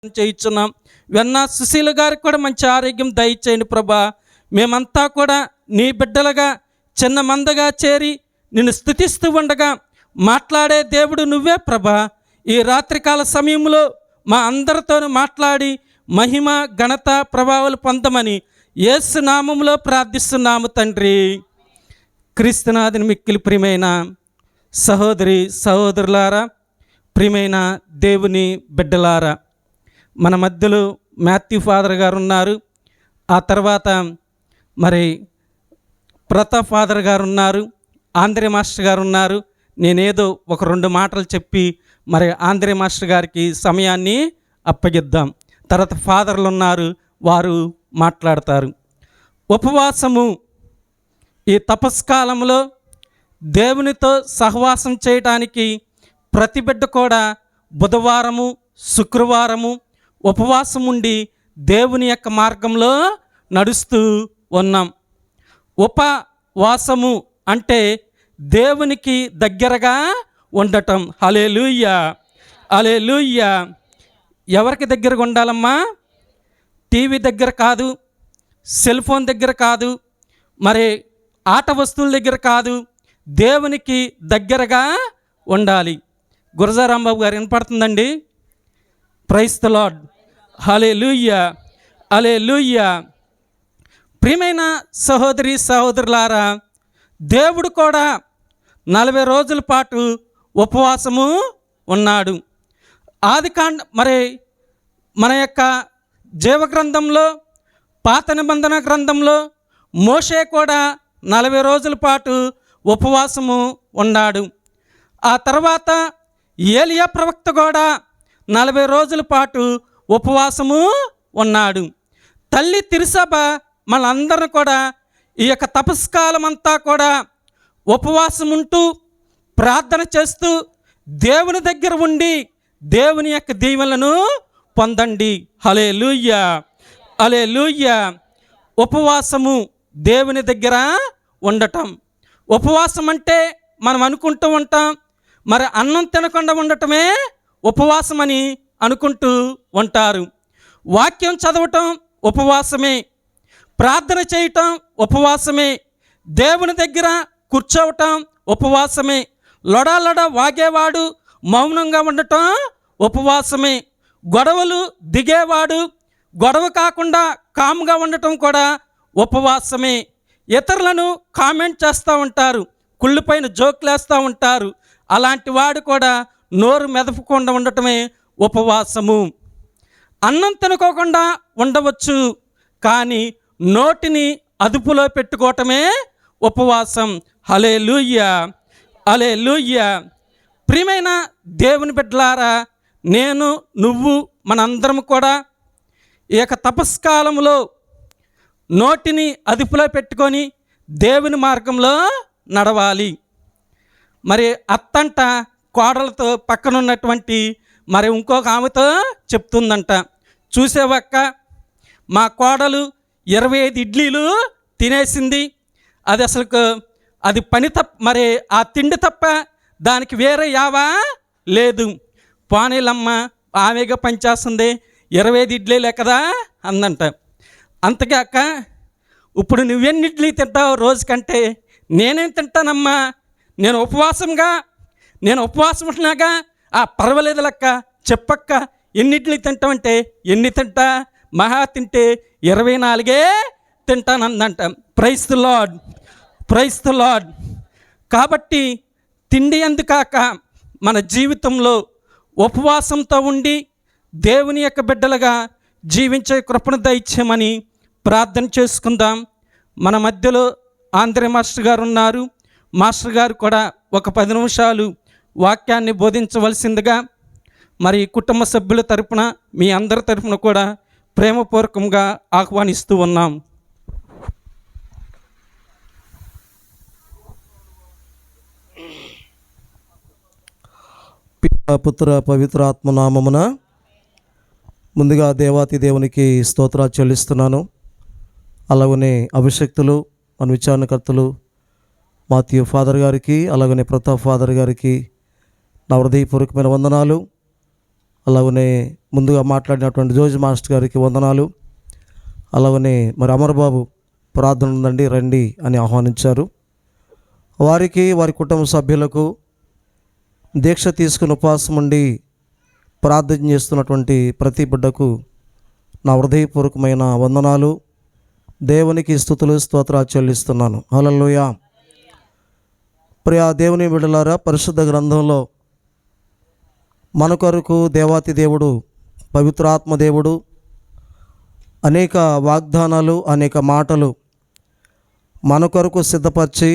చేయించున్నాం. వెన్న సుశీల గారికి కూడా మంచి ఆరోగ్యం దయచేయండి ప్రభా. మేమంతా కూడా నీ బిడ్డలుగా చిన్న మందగా చేరి నిన్ను స్తుతిస్తూ ఉండగా మాట్లాడే దేవుడు నువ్వే ప్రభా. ఈ రాత్రికాల సమయంలో మా అందరితోనూ మాట్లాడి మహిమ ఘనత ప్రభావాలు పొందమని యేసు నామములో ప్రార్థిస్తున్నాము తండ్రి. క్రీస్తునాథుని మిక్కిలి ప్రియమైన సహోదరి సహోదరులారా, ప్రియమైన దేవుని బిడ్డలారా, మన మధ్యలో మాథ్యూ ఫాదర్ గారు ఉన్నారు. ఆ తర్వాత మరి ప్రతాప్ ఫాదర్ గారు ఉన్నారు, ఆంధ్రే మాస్టర్ గారు ఉన్నారు. నేనేదో ఒక 2 మాటలు చెప్పి మరి ఆంధ్రే మాస్టర్ గారికి సమయాన్ని అప్పగిద్దాం. తర్వాత ఫాదర్లు ఉన్నారు, వారు మాట్లాడతారు. ఉపవాసము ఈ తపస్కాలంలో దేవునితో సహవాసం చేయడానికి ప్రతి బిడ్డ కూడా బుధవారము శుక్రవారము ఉపవాసం ఉండి దేవుని యొక్క మార్గంలో నడుస్తూ ఉన్నాం. ఉపవాసము అంటే దేవునికి దగ్గరగా ఉండటం. హల్లెలూయా, హల్లెలూయా. ఎవరికి దగ్గరగా ఉండాలమ్మా? టీవీ దగ్గర కాదు, సెల్ ఫోన్ దగ్గర కాదు, మరి ఆట వస్తువుల దగ్గర కాదు, దేవునికి దగ్గరగా ఉండాలి. గురజారాంబాబు గారు వినపడుతుందండి? Praise the lord. Hallelujah, hallelujah. ప్రియమైన సహోదరి సహోదరులారా, దేవుడు కూడా 40 రోజుల పాటు ఉపవాసము ఉన్నాడు. మరి మన యొక్క జీవగ్రంథంలో పాత నిబంధన గ్రంథంలో మోషే కూడా 40 రోజుల పాటు ఉపవాసము ఉన్నాడు. ఆ తర్వాత ఏలియా ప్రవక్త కూడా 40 రోజుల పాటు ఉపవాసము ఉన్నాడు. తల్లి తిరుసభ మనందరిని కూడా ఈ యొక్క తపస్కాలం అంతా కూడా ఉపవాసం ఉంటూ ప్రార్థన చేస్తూ దేవుని దగ్గర ఉండి దేవుని యొక్క దీవెనలను పొందండి. హల్లెలూయా, హల్లెలూయా. ఉపవాసము దేవుని దగ్గర ఉండటం. ఉపవాసం అంటే మనం అనుకుంటూ ఉంటాం, మరి అన్నం తినకుండా ఉండటమే ఉపవాసం అని అనుకుంటూ ఉంటారు. వాక్యం చదవటం ఉపవాసమే, ప్రార్థన చేయటం ఉపవాసమే, దేవుని దగ్గర కూర్చోవటం ఉపవాసమే, లొడ వాగేవాడు మౌనంగా ఉండటం ఉపవాసమే, గొడవలు దిగేవాడు గొడవ కాకుండా కామ్గా ఉండటం కూడా ఉపవాసమే. ఇతరులను కామెంట్ చేస్తూ ఉంటారు, కుళ్ళుపైన జోకులు వేస్తూ ఉంటారు, అలాంటి వాడు కూడా నోరు మెదపకుండా ఉండటమే ఉపవాసము. అన్నం తినుకోకుండా ఉండవచ్చు, కానీ నోటిని అదుపులో పెట్టుకోవటమే ఉపవాసం. హల్లెలూయా, హల్లెలూయా. ప్రియమైన దేవుని బిడ్డలారా, నేను నువ్వు మనందరం కూడా ఈ యొక్క తపస్కాలంలో నోటిని అదుపులో పెట్టుకొని దేవుని మార్గంలో నడవాలి. మరి అత్తంట కోడలతో పక్కనున్నటువంటి మరి ఇంకొక ఆమెతో చెప్తుందంట, చూసేవక్క మా కోడలు 25 ఇడ్లీలు తినేసింది, అది అసలు అది పని తప్ప, మరి ఆ తిండి తప్ప దానికి వేరే యావా లేదు. పానీలమ్మ ఆమెగా పనిచేస్తుంది, 25 ఇడ్లీలే కదా అందంట. అంతకే అక్క, ఇప్పుడు నువ్వెన్ని ఇడ్లీ తింటావు రోజుకంటే? నేనేం తింటానమ్మా, నేను ఉపవాసం ఉంటున్నాగా. పర్వాలేదు లెక్క, చెప్పక్క ఎన్ని ఇడ్లీ తింటావంటే, ఎన్ని తింటా, మహా తింటే 24 తింటానందంట. Praise the lord, praise the lord. కాబట్టి తిండి ఎందుకాక మన జీవితంలో ఉపవాసంతో ఉండి దేవుని యొక్క బిడ్డలుగా జీవించే కృపను దయచేయమని ప్రార్థన చేసుకుందాం. మన మధ్యలో ఆంధ్రే మాస్టర్ గారు ఉన్నారు. మాస్టర్ గారు కూడా ఒక 10 నిమిషాలు వాక్యాన్ని బోధించవలసిందిగా మరి కుటుంబ సభ్యుల తరపున మీ అందరి తరపున కూడా ప్రేమపూర్వకంగా ఆహ్వానిస్తూ ఉన్నాం. పితా పుత్ర పవిత్ర ఆత్మనామమున ముందుగా దేవాతి దేవునికి స్తోత్రాలు చెల్లిస్తున్నాను. అలాగనే అభిషక్తులు మన విచారణకర్తలు మాథ్యూ ఫాదర్ గారికి, అలాగనే ప్రతాప్ ఫాదర్ గారికి నా హృదయపూర్వకమైన వందనాలు. అలాగనే ముందుగా మాట్లాడినటువంటి జోజ్ మాస్టర్ గారికి వందనాలు. అలాగనే మరి అమర్బాబు ప్రార్థన ఉందండి రండి అని ఆహ్వానించారు. వారికి వారి కుటుంబ సభ్యులకు దీక్ష తీసుకుని ఉపవాసం ఉండి ప్రార్థన చేస్తున్నటువంటి ప్రతి బిడ్డకు నా హృదయపూర్వకమైన వందనాలు, దేవునికి స్తుతులు స్తోత్రాలు చెల్లిస్తున్నాను. హల్లెలూయా. ప్రియా దేవుని బిడ్డలారా, పరిశుద్ధ గ్రంథంలో మన కొరకు దేవాతి దేవుడు, పవిత్రాత్మ దేవుడు అనేక వాగ్దానాలు, అనేక మాటలు మన కొరకు సిద్ధపరిచి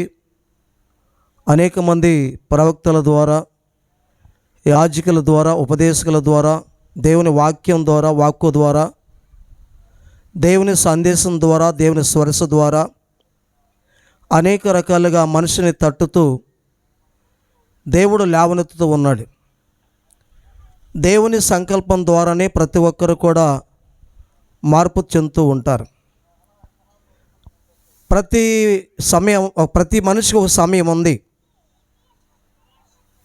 అనేక మంది ప్రవక్తల ద్వారా, యాజకుల ద్వారా, ఉపదేశకుల ద్వారా, దేవుని వాక్యం ద్వారా, వాక్కు ద్వారా, దేవుని సందేశం ద్వారా, దేవుని స్వరస ద్వారా అనేక రకాలుగా మనిషిని తట్టుతూ దేవుడు లేవనెత్తుతూ ఉన్నాడు. దేవుని సంకల్పం ద్వారానే ప్రతి ఒక్కరు కూడా మార్పు చెందుతూ ఉంటారు. ప్రతి మనిషికి ఒక సమయం ఉంది.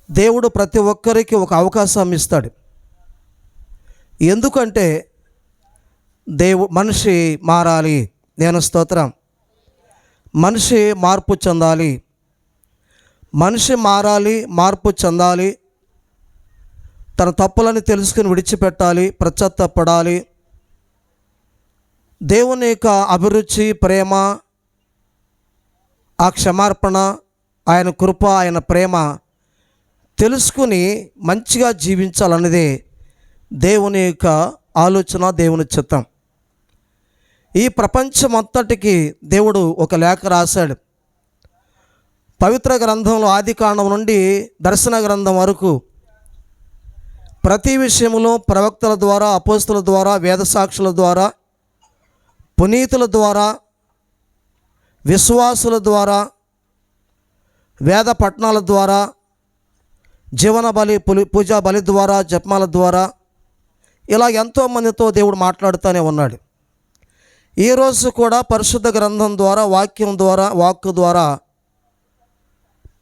దేవుడు ప్రతి ఒక్కరికి ఒక అవకాశం ఇస్తాడు. ఎందుకంటే మనిషి మారాలి. నేను స్తోత్రం. మనిషి మార్పు చెందాలి. మనిషి మారాలి, మార్పు చెందాలి. తన తప్పులను తెలుసుకుని విడిచిపెట్టాలి, పశ్చాత్తాపడాలి. దేవుని యొక్క అభిరుచి, ప్రేమ, ఆ క్షమార్పణ, ఆయన కృప, ఆయన ప్రేమ తెలుసుకుని మంచిగా జీవించాలన్నదే దేవుని యొక్క ఆలోచన, దేవుని చిత్తం. ఈ ప్రపంచమంతటికి దేవుడు ఒక లేఖ రాశాడు. పవిత్ర గ్రంథంలో ఆదికాండం నుండి దర్శన గ్రంథం వరకు ప్రతి విషయంలో ప్రవక్తల ద్వారా, అపోస్తుల ద్వారా, వేదసాక్షుల ద్వారా, పునీతుల ద్వారా, విశ్వాసుల ద్వారా, వేద పఠనాల ద్వారా, జీవన బలి, పూజా బలి ద్వారా, జపమాల ద్వారా ఇలా ఎంతోమందితో దేవుడు మాట్లాడుతూనే ఉన్నాడు. ఈరోజు కూడా పరిశుద్ధ గ్రంథం ద్వారా, వాక్యం ద్వారా, వాక్కు ద్వారా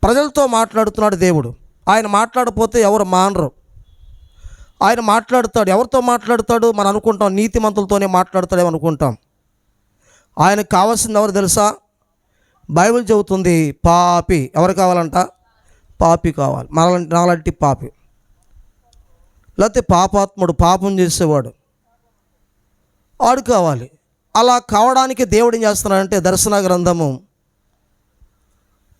ప్రజలతో మాట్లాడుతున్నాడు దేవుడు. ఆయన మాట్లాడకపోతే ఎవరు మానరు. ఆయన మాట్లాడుతాడు. ఎవరితో మాట్లాడతాడు? మనం అనుకుంటాం నీతిమంతులతోనే మాట్లాడతాడేమో అనుకుంటాం. ఆయనకు కావాల్సింది ఎవరు తెలుసా? బైబిల్ చెబుతుంది పాపి. ఎవరు కావాలంట? పాపి కావాలి. నాలాంటి పాపి, లేకపోతే పాపాత్ముడు, పాపం చేసేవాడు ఆడు కావాలి. అలా కావడానికి దేవుడు ఏం చేస్తున్నాడంటే దర్శన గ్రంథము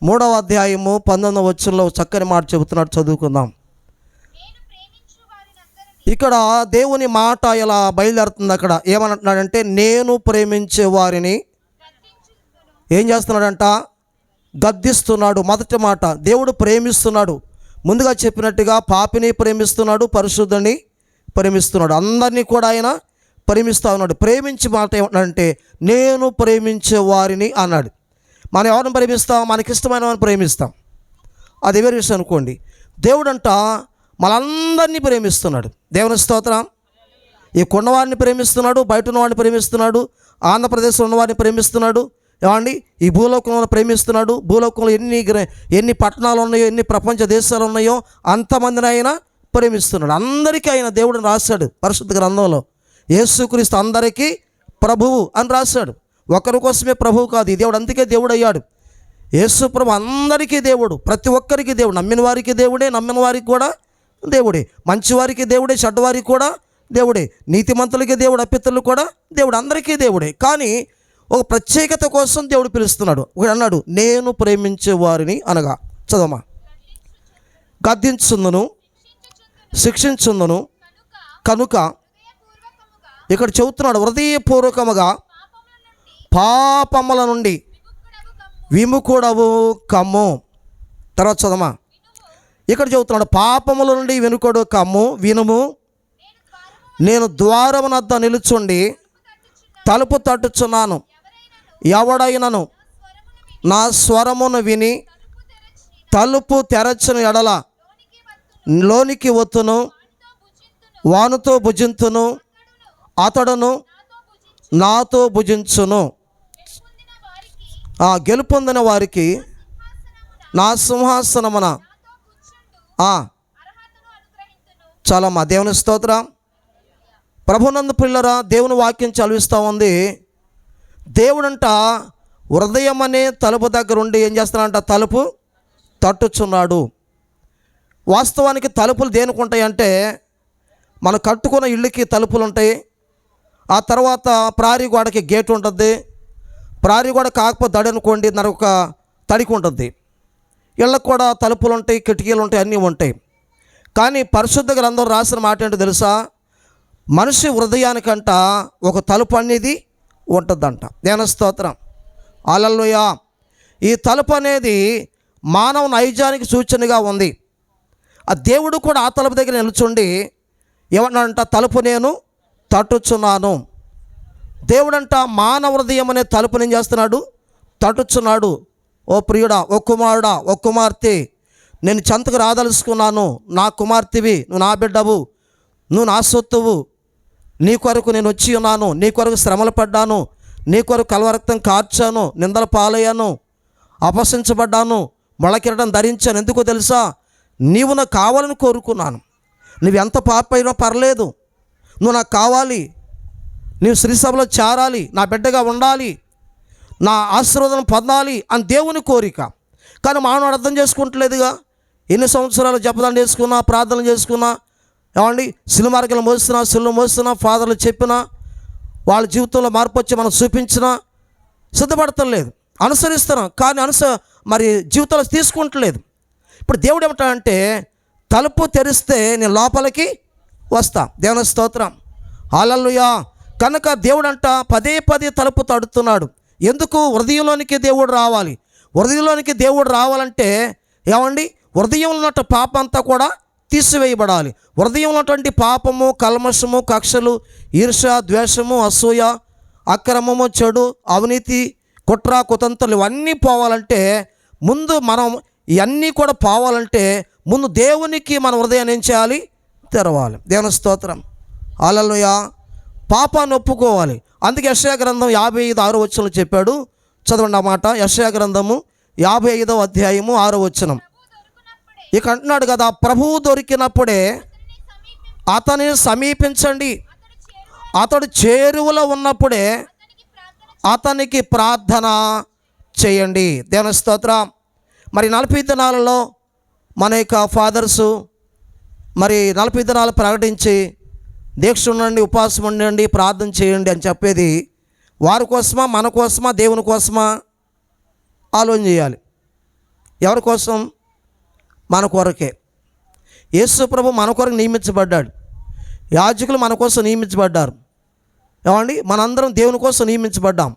3వ అధ్యాయము 19వ వచనంలో చక్కని మాట చెబుతున్నాడు. చదువుకుందాం. ఇక్కడ దేవుని మాట ఇలా బయలుదేరుతుంది. అక్కడ ఏమంటున్నాడంటే నేను ప్రేమించే వారిని ఏం చేస్తున్నాడంట? గద్దిస్తున్నాడు. మొదటి మాట, దేవుడు ప్రేమిస్తున్నాడు. ముందుగా చెప్పినట్టుగా పాపిని ప్రేమిస్తున్నాడు, పరిశుద్ధుని ప్రేమిస్తున్నాడు, అందరినీ కూడా ఆయన ప్రేమిస్తూ ఉన్నాడు. ప్రేమించి మాట ఏమంటాడంటే నేను ప్రేమించే వారిని అన్నాడు. మనం ఎవరిని ప్రేమిస్తాం? మనకిష్టమైన వారిని ప్రేమిస్తాం. అది వేరే విషయం అనుకోండి. దేవుడంట మనందరినీ ప్రేమిస్తున్నాడు. దేవుని స్తోత్రం. ఈ కొన్నవారిని ప్రేమిస్తున్నాడు, బయట ఉన్నవాడిని ప్రేమిస్తున్నాడు, ఆంధ్రప్రదేశ్లో ఉన్నవారిని ప్రేమిస్తున్నాడు, ఏమండి ఈ భూలోకంలో ప్రేమిస్తున్నాడు. భూలోకంలో ఎన్ని పట్టణాలు ఉన్నాయో, ఎన్ని ప్రపంచ దేశాలు ఉన్నాయో అంతమందిని ఆయన ప్రేమిస్తున్నాడు. అందరికీ ఆయన దేవుడిని రాశాడు పరిశుద్ధ గ్రంథంలో. యేసుక్రీస్తు అందరికీ ప్రభువు అని రాశాడు. ఒకరి కోసమే ప్రభువు కాదు ఈ దేవుడు. అందుకే దేవుడు అయ్యాడు. యేసు ప్రభు అందరికీ దేవుడు, ప్రతి ఒక్కరికి దేవుడు. నమ్మిన వారికి దేవుడే, నమ్మిన వారికి కూడా దేవుడే. మంచివారికి దేవుడే, చెడ్డవారికి కూడా దేవుడే. నీతిమంతులకి దేవుడు, అపిత్రులు కూడా దేవుడు. అందరికీ దేవుడే. కానీ ఒక ప్రత్యేకత కోసం దేవుడు పిలుస్తున్నాడు. ఒకడు అన్నాడు నేను ప్రేమించే వారిని అనగా చదవమా గద్దించుందును, శిక్షించుందును కనుక ఇక్కడ చెబుతున్నాడు హృదయపూర్వకముగా పాపముల నుండి విముఖుడవు కమ్ము. తర్వాత చదవమా. ఇక్కడ చెబుతున్నాడు పాపముల నుండి వెనుకడు కమ్ము, వినుము. నేను ద్వారమునద్ద నిలుచుండి తలుపు తట్టుచున్నాను. ఎవడైనను నా స్వరమును విని తలుపు తెరచిన ఎడల లోనికి వత్తును, వానితో భుజింతును, అతడును నాతో భుజించును. గెలుపొందిన వారికి నా సింహాసనమున చాలా మా దేవుని స్తోత్రం. ప్రభునందు పిల్లరా, దేవుని వాక్యం చదివిస్తూ ఉంది. దేవుడంట హృదయం అనే తలుపు దగ్గర ఉండి ఏం చేస్తున్నాడంట? తలుపు తట్టుచున్నాడు. వాస్తవానికి తలుపులు దేనికి ఉంటాయంటే, మనం కట్టుకున్న ఇళ్ళకి తలుపులు ఉంటాయి. ఆ తర్వాత ప్రారీ గోడకి గేట్ ఉంటుంది. ప్రారీ గోడ కాకపోతే దడి అనుకోండి, ఒక తడికి ఉంటుంది. ఇళ్ళకు కూడా తలుపులు ఉంటాయి, కిటికీలు ఉంటాయి, అన్నీ ఉంటాయి. కానీ పరిశుద్ధ గ్రంథం రాసిన మాట ఏంటో తెలుసా? మనిషి హృదయానికంట ఒక తలుపు అనేది ఉంటుందంట. దేన స్తోత్రం, హల్లెలూయా. ఈ తలుపు అనేది మానవ నైజానికి సూచనగా ఉంది. ఆ దేవుడు కూడా ఆ తలుపు దగ్గర నిల్చుండి ఏమన్నాడంట? తలుపు నేను తట్టుచున్నాను. దేవుడంట మానవ హృదయం అనే తలుపుని ఏం చేస్తున్నాడు? తట్టుచున్నాడు. ఓ ప్రియుడా, ఓ కుమారుడా, ఓ కుమార్తె, నేను చెంతకు రాదలుచుకున్నాను. నా కుమార్తెవి, నువ్వు నా బిడ్డవు, నువ్వు నా సొత్తువు. నీ కొరకు నేను వచ్చి ఉన్నాను. నీ కొరకు శ్రమలు పడ్డాను. నీ కొరకు కలవరక్తం కార్చాను, నిందల పాలయ్యాను, అపహసించబడ్డాను, మొళకిరటం ధరించాను. ఎందుకో తెలుసా? నీవు నాకు కావాలని కోరుకున్నాను. నువ్వు ఎంత పాపైనా పర్లేదు, నువ్వు నాకు కావాలి, నీవు శ్రీసభలో చేరాలి, నా బిడ్డగా ఉండాలి, నా ఆశీర్వాదం పొందాలి అని దేవుని కోరిక. కానీ మానవుడు అర్థం చేసుకుంటలేదుగా. ఎన్ని సంవత్సరాలు జపదాలు చేసుకున్నా, ప్రార్థనలు చేసుకున్నా, ఏమండి సిలుమార్గలు మోస్తున్నా, సిల్లు మోస్తున్నా, ఫాదర్లు చెప్పినా, వాళ్ళ జీవితంలో మార్పు వచ్చి మనం చూపించినా సిద్ధపడతలేదు. అనుసరిస్తున్నాం కానీ మరి జీవితంలో తీసుకుంటలేదు. ఇప్పుడు దేవుడు ఏమంటాడంటే, తలుపు తెరిస్తే నేను లోపలికి వస్తా. దేవుని స్తోత్రం, హల్లెలూయా. కనుక దేవుడు అంట పదే పదే తలుపు తడుతున్నాడు. ఎందుకు? హృదయంలోనికి దేవుడు రావాలి. హృదయంలోనికి దేవుడు రావాలంటే ఏమండి? హృదయంలో ఉన్నట్టు పాపం అంతా కూడా తీసివేయబడాలి. హృదయంలో ఉన్నటువంటి పాపము, కల్మషము, కక్షలు, ఈర్ష, ద్వేషము, అసూయ, అక్రమము, చెడు, అవినీతి, కుట్ర, కుతంత్రాలు ఇవన్నీ పోవాలంటే ముందు మనం ఇవన్నీ కూడా పోవాలంటే ముందు దేవునికి మన హృదయాన్ని ఏం చేయాలి? తెరవాలి. దేవుని స్తోత్రం, హల్లెలూయా. పాపాన్ని ఒప్పుకోవాలి. అందుకే యెషయా గ్రంథం 55:6 చెప్పాడు. చదవండి ఆ మాట. యెషయా గ్రంథము 55వ అధ్యాయము 6వ వచనం. ఇక అంటున్నాడు కదా, ప్రభువు దొరికినప్పుడే అతనిని సమీపించండి, అతడు చేరువలో ఉన్నప్పుడే అతనికి ప్రార్థన చేయండి. దేవుని స్తోత్రం. మరి 40 దినాలలో మన యొక్క ఫాదర్సు మరి 40 దినాలు ప్రకటించి దీక్ష ఉండండి, ఉపవాసం ఉండండి, ప్రార్థన చేయండి అని చెప్పేది వారి కోసమా, మన కోసమా, దేవుని కోసమా? ఆలోచన చేయాలి. ఎవరి కోసం? మన కొరకే. యేసు ప్రభు మన కొరకు నియమించబడ్డాడు. యాజకులు మన కోసం నియమించబడ్డారు. ఏమండి? మనందరం దేవుని కోసం నియమించబడ్డాం.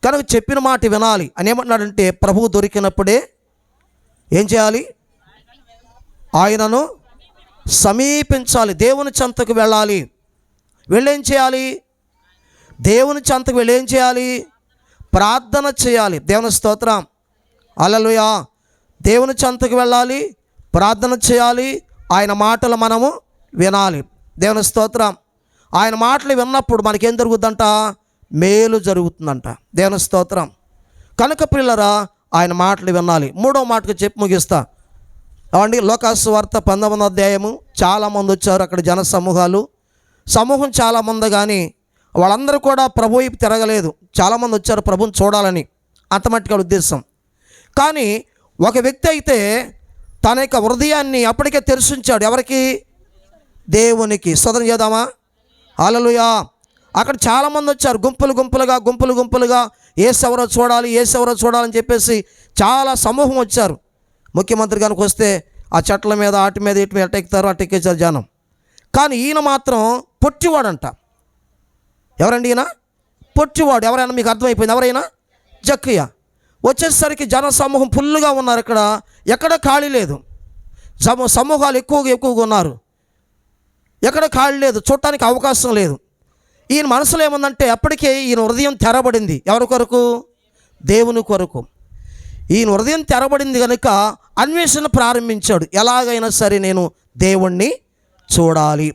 కనుక చెప్పిన మాట వినాలి అని ఏమంటున్నాడంటే, ప్రభువు దొరికినప్పుడే ఏం చేయాలి? ఆయనను సమీపించాలి, దేవుని చెంతకు వెళ్ళాలి. వెళ్ళేం చేయాలి? దేవుని చెంతకు వెళ్ళేం చేయాలి? ప్రార్థన చేయాలి. దేవుని స్తోత్రం, హల్లెలూయా. దేవుని చెంతకు వెళ్ళాలి, ప్రార్థన చేయాలి, ఆయన మాటలు మనము వినాలి. దేవుని స్తోత్రం. ఆయన మాటలు విన్నప్పుడు మనకేం జరుగుతుందంట? మేలు జరుగుతుందంట. దేవుని స్తోత్రం. కనుక పిల్లరా, ఆయన మాటలు వినాలి. 3వ మాటకు చెప్పి ముగిస్తా. అవండి లోకాసు వార్త 19వ అధ్యాయము. చాలామంది వచ్చారు అక్కడ, జన సమూహం చాలామంది, కానీ వాళ్ళందరూ కూడా ప్రభు వైపు తిరగలేదు. చాలామంది వచ్చారు ప్రభుని చూడాలని, అంత మట్టుగా ఉద్దేశం. కానీ ఒక వ్యక్తి అయితే తన యొక్క హృదయాన్ని అప్పటికే తెరిచించాడు. ఎవరికి? దేవునికి. స్తోత్రం చేద్దామా? హల్లెలూయా. అక్కడ చాలామంది వచ్చారు, గుంపులు గుంపులుగా ఏసెవరో చూడాలని చెప్పేసి చాలా సమూహం వచ్చారు. ముఖ్యమంత్రి కనుక వస్తే ఆ చెట్ల మీద, ఆటి మీద, ఇటు మీద ఎట్టెక్కుతారు, అట్టెక్కేశారు జనం. కానీ ఈయన మాత్రం పొట్టివాడంట. ఎవరండి ఈయన? పొట్టివాడు. ఎవరైనా మీకు అర్థమైపోయింది? ఎవరైనా? జక్కయ్య. వచ్చేసరికి జన సమూహం ఫుల్గా ఉన్నారు. ఎక్కడ ఖాళీ లేదు. సమూహాలు ఎక్కువగా ఉన్నారు. ఎక్కడ ఖాళీ లేదు, చూడటానికి అవకాశం లేదు. ఈయన మనసులో ఏముందంటే, అప్పటికే ఈయన హృదయం తెరబడింది. ఎవరి కొరకు? దేవుని కొరకు. ఈయన హృదయం తెరబడింది కనుక అన్వేషణ ప్రారంభించాడు. ఎలాగైనా సరే నేను దేవుణ్ణి చూడాలి,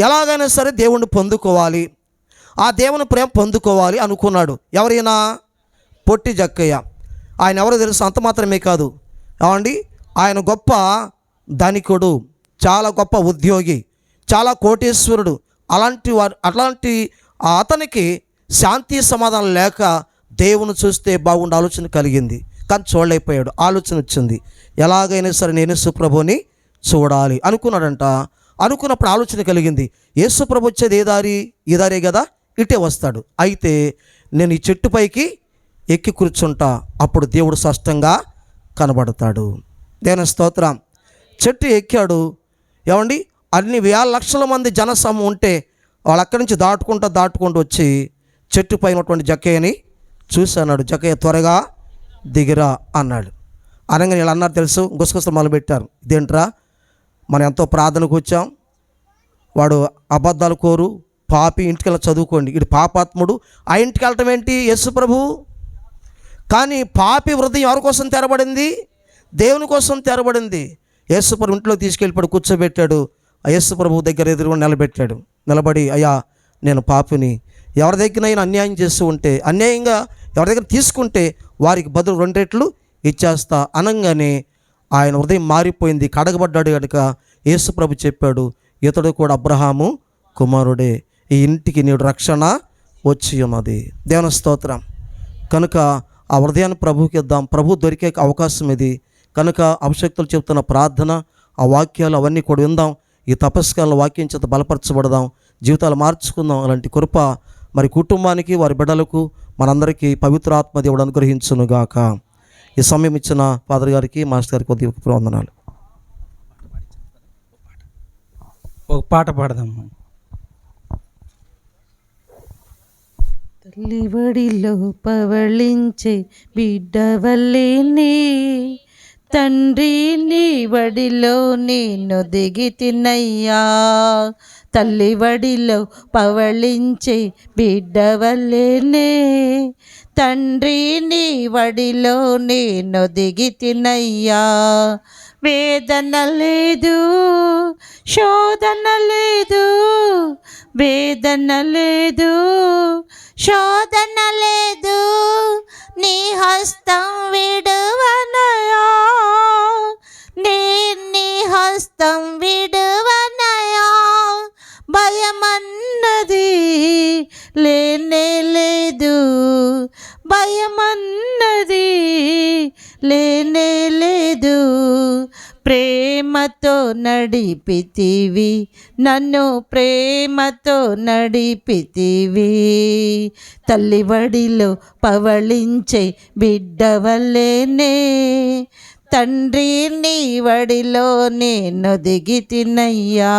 ఎలాగైనా సరే దేవుణ్ణి పొందుకోవాలి, ఆ దేవుని ప్రేమ పొందుకోవాలి అనుకున్నాడు. ఎవరైనా? పొట్టి జక్కయ్య. ఆయన ఎవరో తెలుసు? అంత మాత్రమే కాదు, ఏమండి, ఆయన గొప్ప ధనికుడు, చాలా గొప్ప ఉద్యోగి, చాలా కోటీశ్వరుడు, అట్లాంటి అతనికి శాంతి సమాధానం లేక దేవుని చూస్తే బాగుండే ఆలోచన కలిగింది. కానీ చూడలేకపోయాడు. ఆలోచన వచ్చింది, ఎలాగైనా సరే నేను యేసుప్రభుని చూడాలి అనుకున్నాడంట. అనుకున్నప్పుడు ఆలోచన కలిగింది, యేసుప్రభు వచ్చేది ఏ దారి? ఈ దారే కదా, ఇటే వస్తాడు. అయితే నేను ఈ చెట్టు పైకి ఎక్కి కూర్చుంటా, అప్పుడు దేవుడు స్పష్టంగా కనబడతాడు. దేవుని స్తోత్రం. చెట్టు ఎక్కాడు. ఏమండి, అన్ని వేల లక్షల మంది జనసమూహం ఉంటే వాళ్ళు అక్కడి నుంచి దాటుకుంటూ వచ్చి చెట్టు పైన ఉన్నటువంటి జక్కయ్యని చూసి అన్నాడు, జక్కయ్య త్వరగా దిగిరా అన్నాడు. అనగానే వీళ్ళు అన్నారు తెలుసు, గుసగుసలు మొదలుపెట్టారు. ఇదేంట్రా, మనం ఎంతో ప్రార్థనకు వచ్చాం, వాడు అబద్ధాలు కోరు పాపి, ఇంటికి చదువుకోండి, ఇటు పాపాత్ముడు, ఆ ఇంటికి వెళ్ళటం ఏంటి? యేసు ప్రభు. కానీ పాపి హృదయం ఎవరి కోసం తెరబడింది? దేవుని కోసం తెరబడింది. యేసు ప్రభు ఇంట్లో తీసుకెళ్ళిపోయి కూర్చోబెట్టాడు. ఆ యేసు ప్రభు దగ్గర ఎదురుగా నిలబెట్టాడు. నిలబడి, అయ్యా నేను పాపిని, ఎవరి దగ్గరైనా అన్యాయం చేస్తూ ఉంటే, అన్యాయంగా ఎవరి దగ్గర తీసుకుంటే వారికి బదులు 2 రెట్లు ఇచ్చేస్తా అనగానే ఆయన హృదయం మారిపోయింది. కడగబడ్డాడు కనుక యేసు ప్రభు చెప్పాడు, ఇతడు కూడా అబ్రహాము కుమారుడే, ఈ ఇంటికి నేడు రక్షణ వచ్చి ఉన్నది. దేవుని స్తోత్రం. కనుక ఆ హృదయాన్ని ప్రభువుకి ఇద్దాం. ప్రభు దొరికే అవకాశం ఇది. కనుక అభిషక్తులు చెప్తున్న ప్రార్థన, ఆ వాక్యాలు అవన్నీ కూడా విందాం. ఈ తపస్కాల వాక్యం చేత బలపరచబడదాం, జీవితాలు మార్చుకుందాం. అలాంటి కృప మరి కుటుంబానికి, వారి బిడ్డలకు, మనందరికీ పవిత్రాత్మ దేవుడు అనుగ్రహించునుగాక. ఈ సమయం ఇచ్చిన ఫాదర్ గారికి, మాస్టర్ గారికి కొద్దిగా వందనాలు. ఒక పాట పాడదాం. తల్లి వడిలో పవళించే బిడ్డ వల్లేనే, తండ్రి నీ వడిలో నేను దిగితినయ్యా. తల్లి వడిలో పవళించే బిడ్డ వల్లేనే, తండ్రి నీ వడిలో నేను దిగితినయ్యా. వేదన లేదు, శోధన లేదు, వేదన లేదు, శోధన లేదు, నీ హస్తం విడువనయా, నీ హస్తం విడువనయా. భయమన్నది లేనే లేదు, భయమన్నది లేనే లేదు. ప్రేమతో నడిపితివి నన్ను, ప్రేమతో నడిపితివి. తల్లి వడిలో పవళించే బిడ్డ వల్లేనే, తండ్రి నీ వడిలో నేను దిగితినయ్యా.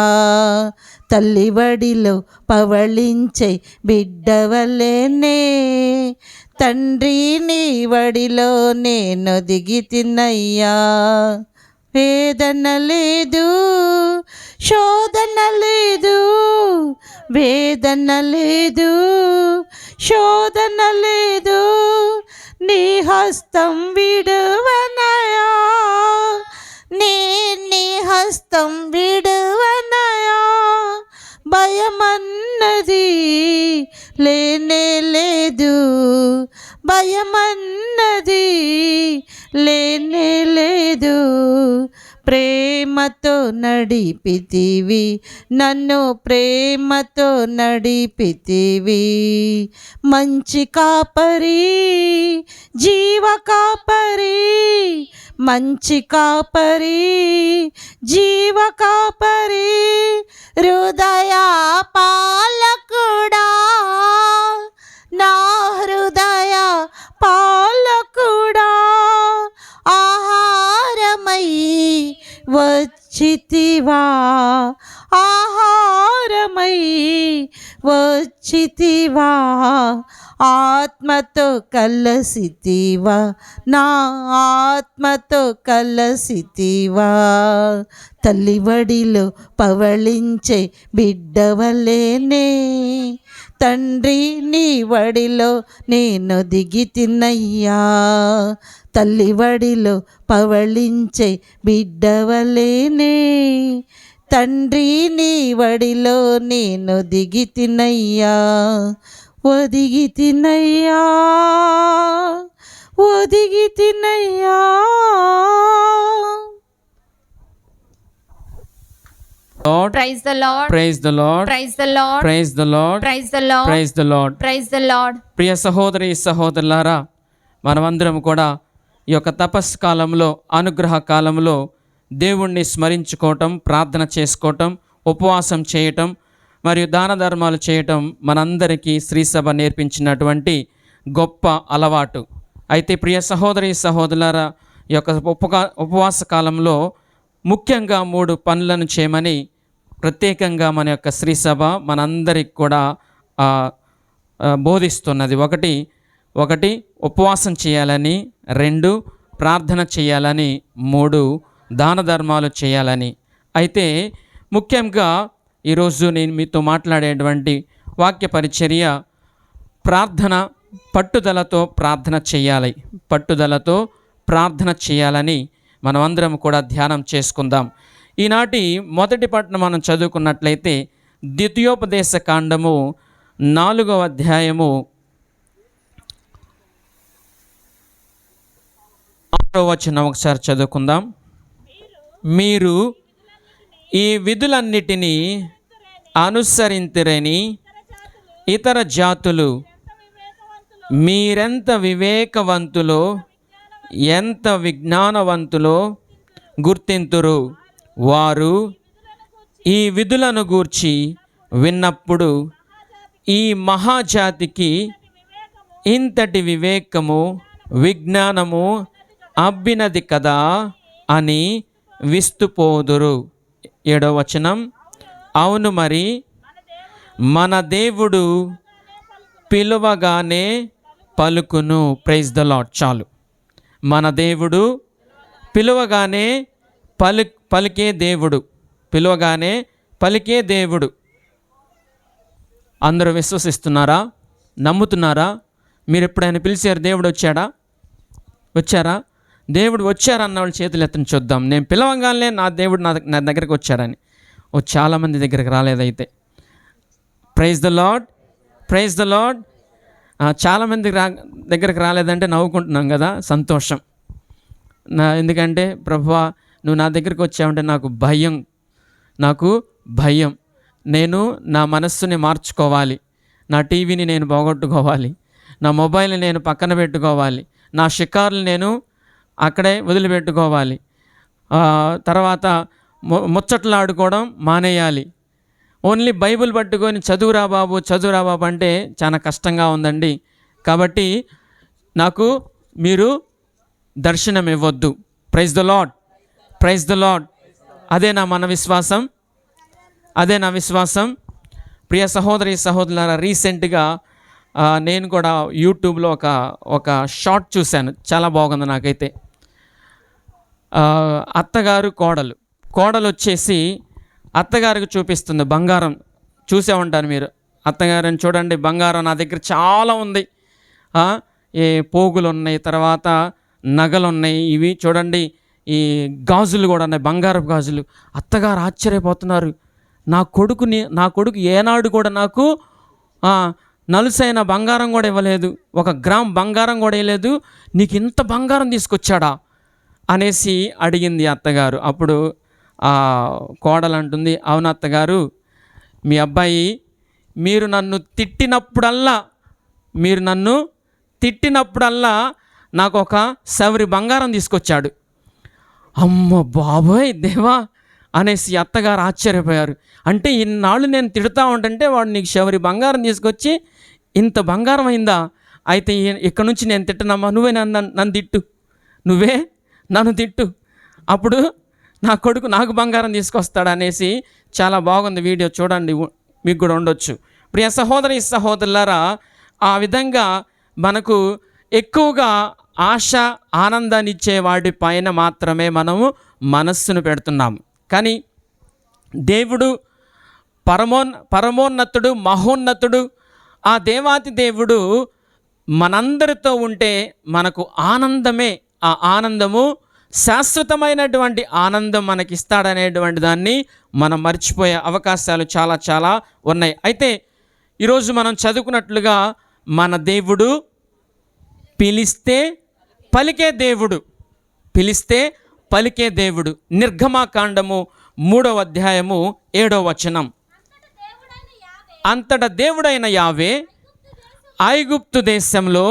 తల్లి వడిలో పవళించే బిడ్డ వల్లేనే, తండ్రి నీ వడిలో నేను దిగితినయ్యా. వేదన లేదు, శోధన లేదు, వేదన లేదు, శోధన లేదు, నీ హస్తం విడువనయా, నీ హస్తం విడువనయా. భయమన్నది లేనే లేదు, భయమన్నది లేనే లేదు. ప్రేమతో నడిపితివి నన్ను, ప్రేమతో నడిపితివి. మంచి కాపరి, జీవ కాపరి, మంచి కాపరి, జీవ కాపరి, హృదయ పాలకుడా, నా హృదయ పాలకుడా. ఆహారమై వచ్చితివా, ఆహారమై వచ్చితివా, ఆత్మతో కలసితివా, నా ఆత్మతో కలసితివా. తల్లి వడిలో పవళించే బిడ్డ వలెనే, తండ్రి నీ వడిలో నేను దిగితినయ్యా. తల్లి వడిలో పవళించే బిడ్డ వలెనే, తండ్రి నీ వడిలో నేను దిగితినయ్యా. ఒదిగితినయ్యా, ఒదిగితినయ్యా. Lord. Praise the Lord. Praise the Lord. Praise the Lord. Praise the Lord. Praise the Lord. Praise the Lord. Praise the Lord. ప్రియ సహోదరి సహోదరులారా, మనమందరం కూడా ఈ యొక్క తపస్సు కాలంలో, అనుగ్రహ కాలంలో దేవుణ్ణి స్మరించుకోవటం, ప్రార్థన చేసుకోవటం, ఉపవాసం చేయటం మరియు దాన ధర్మాలు చేయటం మనందరికీ శ్రీసభ నేర్పించినటువంటి గొప్ప అలవాటు. అయితే ప్రియ సహోదరి సహోదరులారా, ఈ యొక్క ఉపవాస కాలంలో ముఖ్యంగా 3 పనులను చేయమని ప్రత్యేకంగా మన యొక్క శ్రీసభ మనందరికి కూడా బోధిస్తున్నది. ఒకటి ఉపవాసం చేయాలని, 2 ప్రార్థన చేయాలని, 3 దాన ధర్మాలు చేయాలని. అయితే ముఖ్యంగా ఈరోజు నేను మీతో మాట్లాడేటువంటి వాక్య పరిచర్య ప్రార్థన, పట్టుదలతో ప్రార్థన చేయాలి, పట్టుదలతో ప్రార్థన చేయాలని మనమందరం కూడా ధ్యానం చేసుకుందాం. ఈనాటి మొదటి పట్టణం మనం చదువుకున్నట్లయితే ద్వితీయోపదేశ కాండము 4వ అధ్యాయము 6వ వచనం ఒకసారి చదువుకుందాం. మీరు ఈ విధులన్నిటినీ అనుసరింతురని ఇతర జాతులు మీరెంత వివేకవంతులో, ఎంత విజ్ఞానవంతులో గుర్తింతురు. వారు ఈ విధులను గూర్చి విన్నప్పుడు ఈ మహాజాతికి ఇంతటి వివేకము, విజ్ఞానము అబ్బినది కదా అని విస్తుపోదురు. 7వ వచనం, అవును మరి మన దేవుడు పిలువగానే పలుకును. Praise the lord. చాలు. మన దేవుడు పిలువగానే పలికే దేవుడు, పిలువగానే పలికే దేవుడు. అందరూ విశ్వసిస్తున్నారా? నమ్ముతున్నారా? మీరు ఎప్పుడైనా పిలిచారు దేవుడు వచ్చారా? దేవుడు వచ్చారన్న వాళ్ళు చేతులు ఎత్తని చూద్దాం. నేను పిలవగానే నా దేవుడు నా దగ్గరికి వచ్చారని. చాలామంది దగ్గరికి రాలేదైతే. Praise the lord. Praise the lord. చాలామంది దగ్గరికి రాలేదంటే నవ్వుకుంటున్నాం కదా, సంతోషం. ఎందుకంటే ప్రభువా నువ్వు నా దగ్గరికి వచ్చావంటే నాకు భయం. నేను నా మనస్సుని మార్చుకోవాలి, నా టీవీని నేను పోగొట్టుకోవాలి, నా మొబైల్ని నేను పక్కన పెట్టుకోవాలి, నా షికారులు నేను అక్కడే వదిలిపెట్టుకోవాలి, తర్వాత ముచ్చట్లు ఆడుకోవడం మానేయాలి. ఓన్లీ బైబిల్ పట్టుకొని చదువురా బాబు అంటే చాలా కష్టంగా ఉందండి. కాబట్టి నాకు మీరు దర్శనం ఇవ్వద్దు. Praise the lord. Praise the Lord. అదే నా విశ్వాసం. ప్రియ సహోదరి సహోదరులారా, రీసెంట్గా నేను కూడా యూట్యూబ్లో ఒక షార్ట్ చూశాను, చాలా బాగుంది నాకైతే. అత్తగారు కోడలు వచ్చేసి అత్తగారికి చూపిస్తుంది బంగారం. చూసే ఉంటారు మీరు. అత్తగారిని చూడండి, బంగారం నా దగ్గర చాలా ఉంది, ఏ పోగులు ఉన్నాయి, తర్వాత నగలు ఉన్నాయి, ఇవి చూడండి, ఈ గాజులు కూడా ఉన్నాయి, బంగారపు గాజులు. అత్తగారు ఆశ్చర్యపోతున్నారు. నా కొడుకు ఏనాడు కూడా నాకు నలుసైన బంగారం కూడా ఇవ్వలేదు, 1 గ్రామ్ బంగారం కూడా ఇవ్వలేదు, నీకు ఇంత బంగారం తీసుకొచ్చాడా అనేసి అడిగింది అత్తగారు. అప్పుడు కోడలు అంటుంది, అవును అత్తగారు, మీ అబ్బాయి మీరు నన్ను తిట్టినప్పుడల్లా నాకు 1 సవరి బంగారం తీసుకొచ్చాడు. అమ్మ బాబోయ్ దేవా అనేసి అత్తగారు ఆశ్చర్యపోయారు. అంటే ఇన్నాళ్ళు నేను తిడుతూ ఉంటుంటే వాడు నీకు సవరి బంగారం తీసుకొచ్చి ఇంత బంగారం అయిందా? అయితే ఇక్కడ నుంచి నేను తిట్టనమ్మా, నువ్వే నన్ను తిట్టు, అప్పుడు నా కొడుకు నాకు బంగారం తీసుకొస్తాడు అనేసి. చాలా బాగుంది వీడియో, చూడండి, మీకు కూడా ఉండొచ్చు. ప్రియ సహోదరి సహోదరులారా, ఆ విధంగా మనకు ఎక్కువగా ఆశ, ఆనందాన్ని ఇచ్చే వాటి పైన మాత్రమే మనము మనస్సును పెడుతున్నాము. కానీ దేవుడు పరమోన్నతుడు, మహోన్నతుడు, ఆ దేవాతి దేవుడు మనందరితో ఉంటే మనకు ఆనందమే, ఆ ఆనందము శాశ్వతమైనటువంటి ఆనందం మనకిస్తాడనేటువంటి దాన్ని మనం మర్చిపోయే అవకాశాలు చాలా చాలా ఉన్నాయి. అయితే ఈరోజు మనం చదువుకున్నట్లుగా మన దేవుడు పిలిస్తే పలికే దేవుడు. నిర్గమాకాండము 3వ అధ్యాయము 7వ వచనం. అంతట దేవుడైన యావే ఐగుప్తు దేశంలో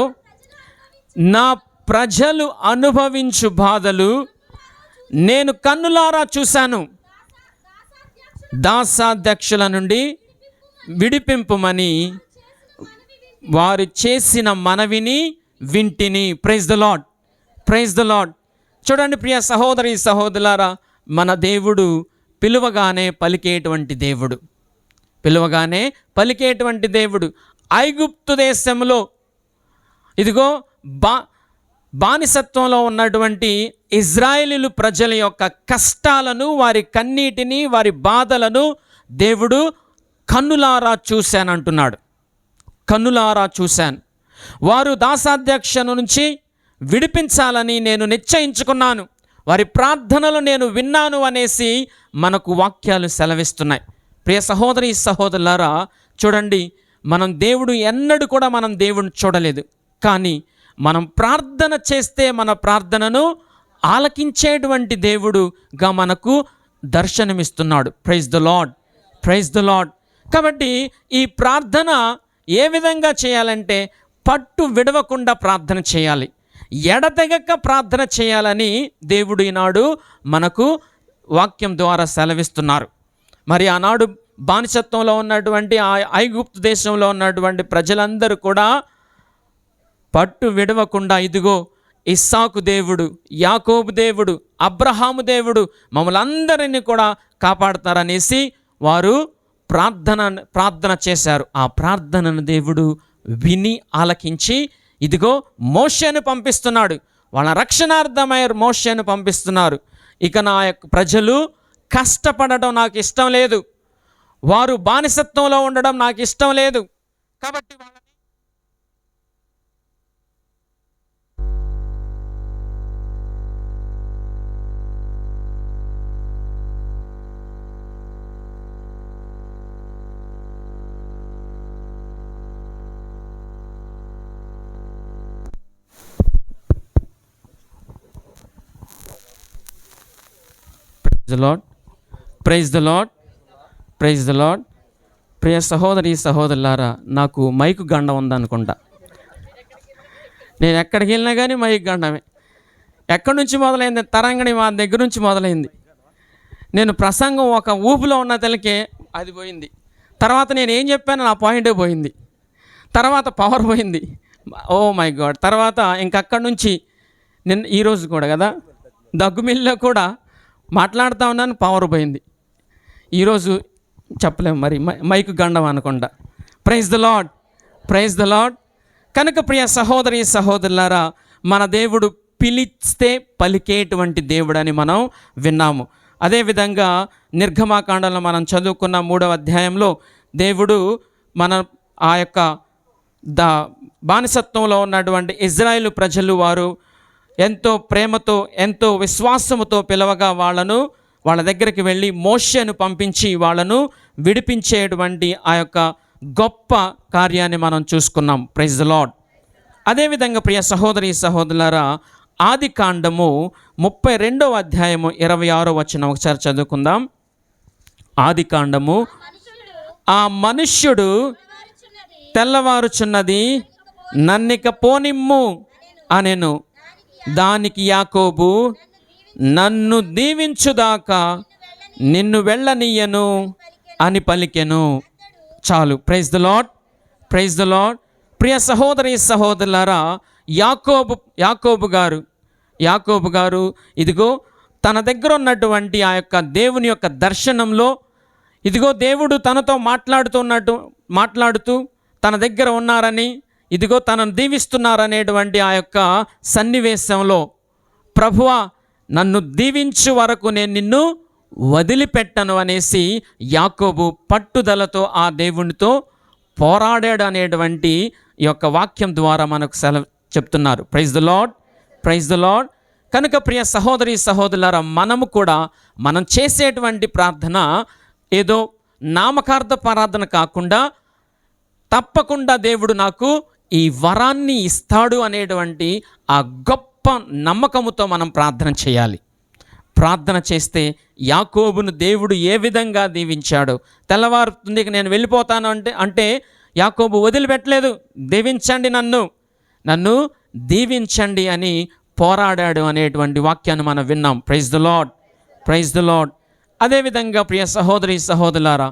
నా ప్రజలు అనుభవించు బాధలు నేను కన్నులారా చూశాను. దాసాధ్యక్షుల నుండి విడిపింపుమని వారు చేసిన మనవిని వింటిని. Praise the lord, praise the lord. చూడండి ప్రియ సహోదరి సహోదరులారా, మన దేవుడు పిలువగానే పలికేటువంటి దేవుడు, పిలువగానే పలికేటువంటి దేవుడు. ఐగుప్తు దేశంలో ఇదిగో బానిసత్వంలో ఉన్నటువంటి ఇజ్రాయేలీలు ప్రజల యొక్క కష్టాలను, వారి కన్నీటిని, వారి బాధలను దేవుడు కన్నులారా చూశానంటున్నాడు. కన్నులారా చూశాను. వారు దాసాధ్యక్షను నుంచి విడిపించాలని నేను నిశ్చయించుకున్నాను, వారి ప్రార్థనలు నేను విన్నాను అనేసి మనకు వాక్యాలు సెలవిస్తున్నాయి. ప్రియ సహోదరి సహోదరులారా, చూడండి, మనం దేవుడు ఎన్నడూ కూడా మనం దేవుడిని చూడలేదు, కానీ మనం ప్రార్థన చేస్తే మన ప్రార్థనను ఆలకించేటువంటి దేవుడుగా మనకు దర్శనమిస్తున్నాడు. Praise the lord, praise the lord. కాబట్టి ఈ ప్రార్థన ఏ విధంగా చేయాలంటే పట్టు విడవకుండా ప్రార్థన చేయాలి, ఎడతెగక ప్రార్థన చేయాలని దేవుడు ఈనాడు మనకు వాక్యం ద్వారా సెలవిస్తున్నారు. మరి ఆనాడు బానిసత్వంలో ఉన్నటువంటి ఆ ఐగుప్తు దేశంలో ఉన్నటువంటి ప్రజలందరూ కూడా పట్టు విడవకుండా ఇదిగో ఇస్సాకు దేవుడు, యాకోబు దేవుడు, అబ్రహాము దేవుడు మమ్మల్ని అందరినీ కూడా కాపాడుతారనేసి వారు ప్రార్థన చేశారు. ఆ ప్రార్థనను దేవుడు విని ఆలకించి ఇదిగో మోషేను పంపిస్తున్నాడు. వాళ్ళ రక్షణార్థమై మోషేను పంపిస్తున్నారు. ఇక నా యొక్క ప్రజలు కష్టపడడం నాకు ఇష్టం లేదు, వారు బానిసత్వంలో ఉండడం నాకు ఇష్టం లేదు, కాబట్టి వాళ్ళని the lord, praise the lord, praise the lord. ప్రియ సహోదరి సహోదరులారా, నాకు మైకు గండం ఉందనుకుంటా. నేను ఎక్కడికి వెళ్ళినా కానీ మైకు గండమే. ఎక్కడి నుంచి మొదలైంది? తరంగణి మా దగ్గర నుంచి మొదలైంది. నేను ప్రసంగం ఒక ఊపులో ఉన్న తలకే అది పోయింది. తర్వాత నేను ఏం చెప్పాను నా పాయింటే పోయింది. తర్వాత పవర్ పోయింది. Oh my God. తర్వాత ఇంకక్కడి నుంచి నిన్న ఈరోజు కూడా కదా దగ్గుమిల్లో కూడా మాట్లాడుతూ ఉన్నాను, పవర్ పోయింది. ఈరోజు చెప్పలేము, మరి మైకు గండం అనుకుంటా. Praise the lord, praise the lord. కనుక ప్రియ సహోదరి సహోదరులారా, మన దేవుడు పిలిస్తే పలికేటువంటి దేవుడని మనం విన్నాము. అదేవిధంగా నిర్గమాకాండంలో మనం చదువుకున్న 3వ అధ్యాయంలో దేవుడు మన ఆ యొక్క బానిసత్వంలో ఉన్నటువంటి ఇజ్రాయేలు ప్రజలు వారు ఎంతో ప్రేమతో ఎంతో విశ్వాసముతో పిలవగా వాళ్ళ దగ్గరికి వెళ్ళి మోషేను పంపించి వాళ్ళను విడిపించేటువంటి ఆ యొక్క గొప్ప కార్యాన్ని మనం చూసుకున్నాం. Praise the Lord. అదేవిధంగా ప్రియ సహోదరి సహోదరులారా, ఆది కాండము 32వ అధ్యాయము 26వ వచనం ఒకసారి చదువుకుందాం. ఆది కాండము, ఆ మనుష్యుడు తెల్లవారుచున్నది, నన్నిక పోనిమ్ము అనెను. దానికి యాకోబు, నన్ను దీవించుదాకా నిన్ను వెళ్ళనీయను అని పలికెను. చాలు. Praise the lord, praise the lord. ప్రియ సహోదరి సహోదరులారా, యాకోబు గారు ఇదిగో తన దగ్గర ఉన్నటువంటి ఆ యొక్క దేవుని యొక్క దర్శనంలో ఇదిగో దేవుడు తనతో మాట్లాడుతూ తన దగ్గర ఉన్నారని, ఇదిగో తనను దీవిస్తున్నారనేటువంటి ఆ యొక్క సన్నివేశంలో, ప్రభువా నన్ను దీవించు వరకు నేను నిన్ను వదిలిపెట్టను అనేసి యాకోబు పట్టుదలతో ఆ దేవునితో పోరాడాడు అనేటువంటి ఈ యొక్క వాక్యం ద్వారా మనకు చెప్తున్నారు. Praise the lord, praise the lord. కనుక ప్రియ సహోదరి సహోదరులారా, మనము కూడా మనం చేసేటువంటి ప్రార్థన ఏదో నామకార్థ ప్రార్థన కాకుండా తప్పకుండా దేవుడు నాకు ఈ వరాన్ని ఇస్తాడు అనేటువంటి ఆ గొప్ప నమ్మకముతో మనం ప్రార్థన చేయాలి. ప్రార్థన చేస్తే యాకోబును దేవుడు ఏ విధంగా దీవించాడు. తెల్లవారుతుంది నేను వెళ్ళిపోతాను అంటే యాకోబు వదిలిపెట్టలేదు. దీవించండి, నన్ను దీవించండి అని పోరాడాడు అనేటువంటి వాక్యాన్ని మనం విన్నాం. Praise the lord, praise the Lord. అదేవిధంగా ప్రియ సహోదరి సహోదరులారా,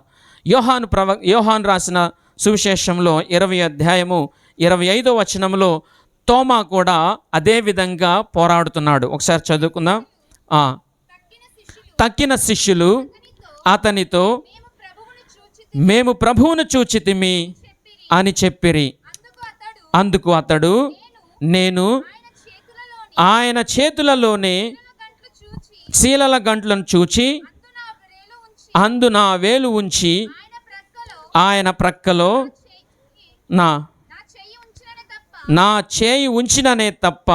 యోహాను రాసిన సువిశేషంలో 20వ అధ్యాయము 25వ వచనంలో తోమా కూడా అదే విధంగా పోరాడుతున్నాడు. ఒకసారి చదువుకుందాం. తక్కిన శిష్యులు అతనితో మేము ప్రభువును చూచితిమి అని చెప్పిరి. అందుకు అతడు నేను ఆయన చేతులలోనే శీలల గంట్లను చూచి అందు నా వేలు ఉంచి ఆయన ప్రక్కలో నా చేయి ఉంచిననే తప్ప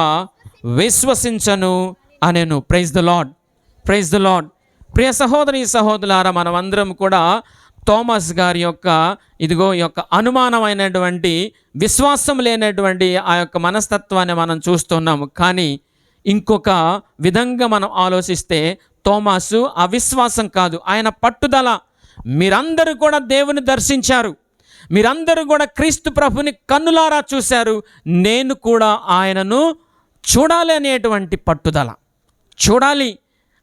విశ్వసించను అనెను. Praise the lord, praise the lord. ప్రియ సహోదరి సహోదరులారా, మనమందరం కూడా థోమస్ గారి యొక్క ఈ యొక్క అనుమానమైనటువంటి విశ్వాసం లేనటువంటి ఆ యొక్క మనస్తత్వాన్ని మనం చూస్తున్నాము. కానీ ఇంకొక విధంగా మనం ఆలోచిస్తే థోమాసు అవిశ్వాసం కాదు, ఆయన పట్టుదల. మీరందరూ కూడా దేవుని దర్శించారు, మీరందరూ కూడా క్రీస్తు ప్రభుని కన్నులారా చూశారు, నేను కూడా ఆయనను చూడాలి అనేటువంటి పట్టుదల. చూడాలి,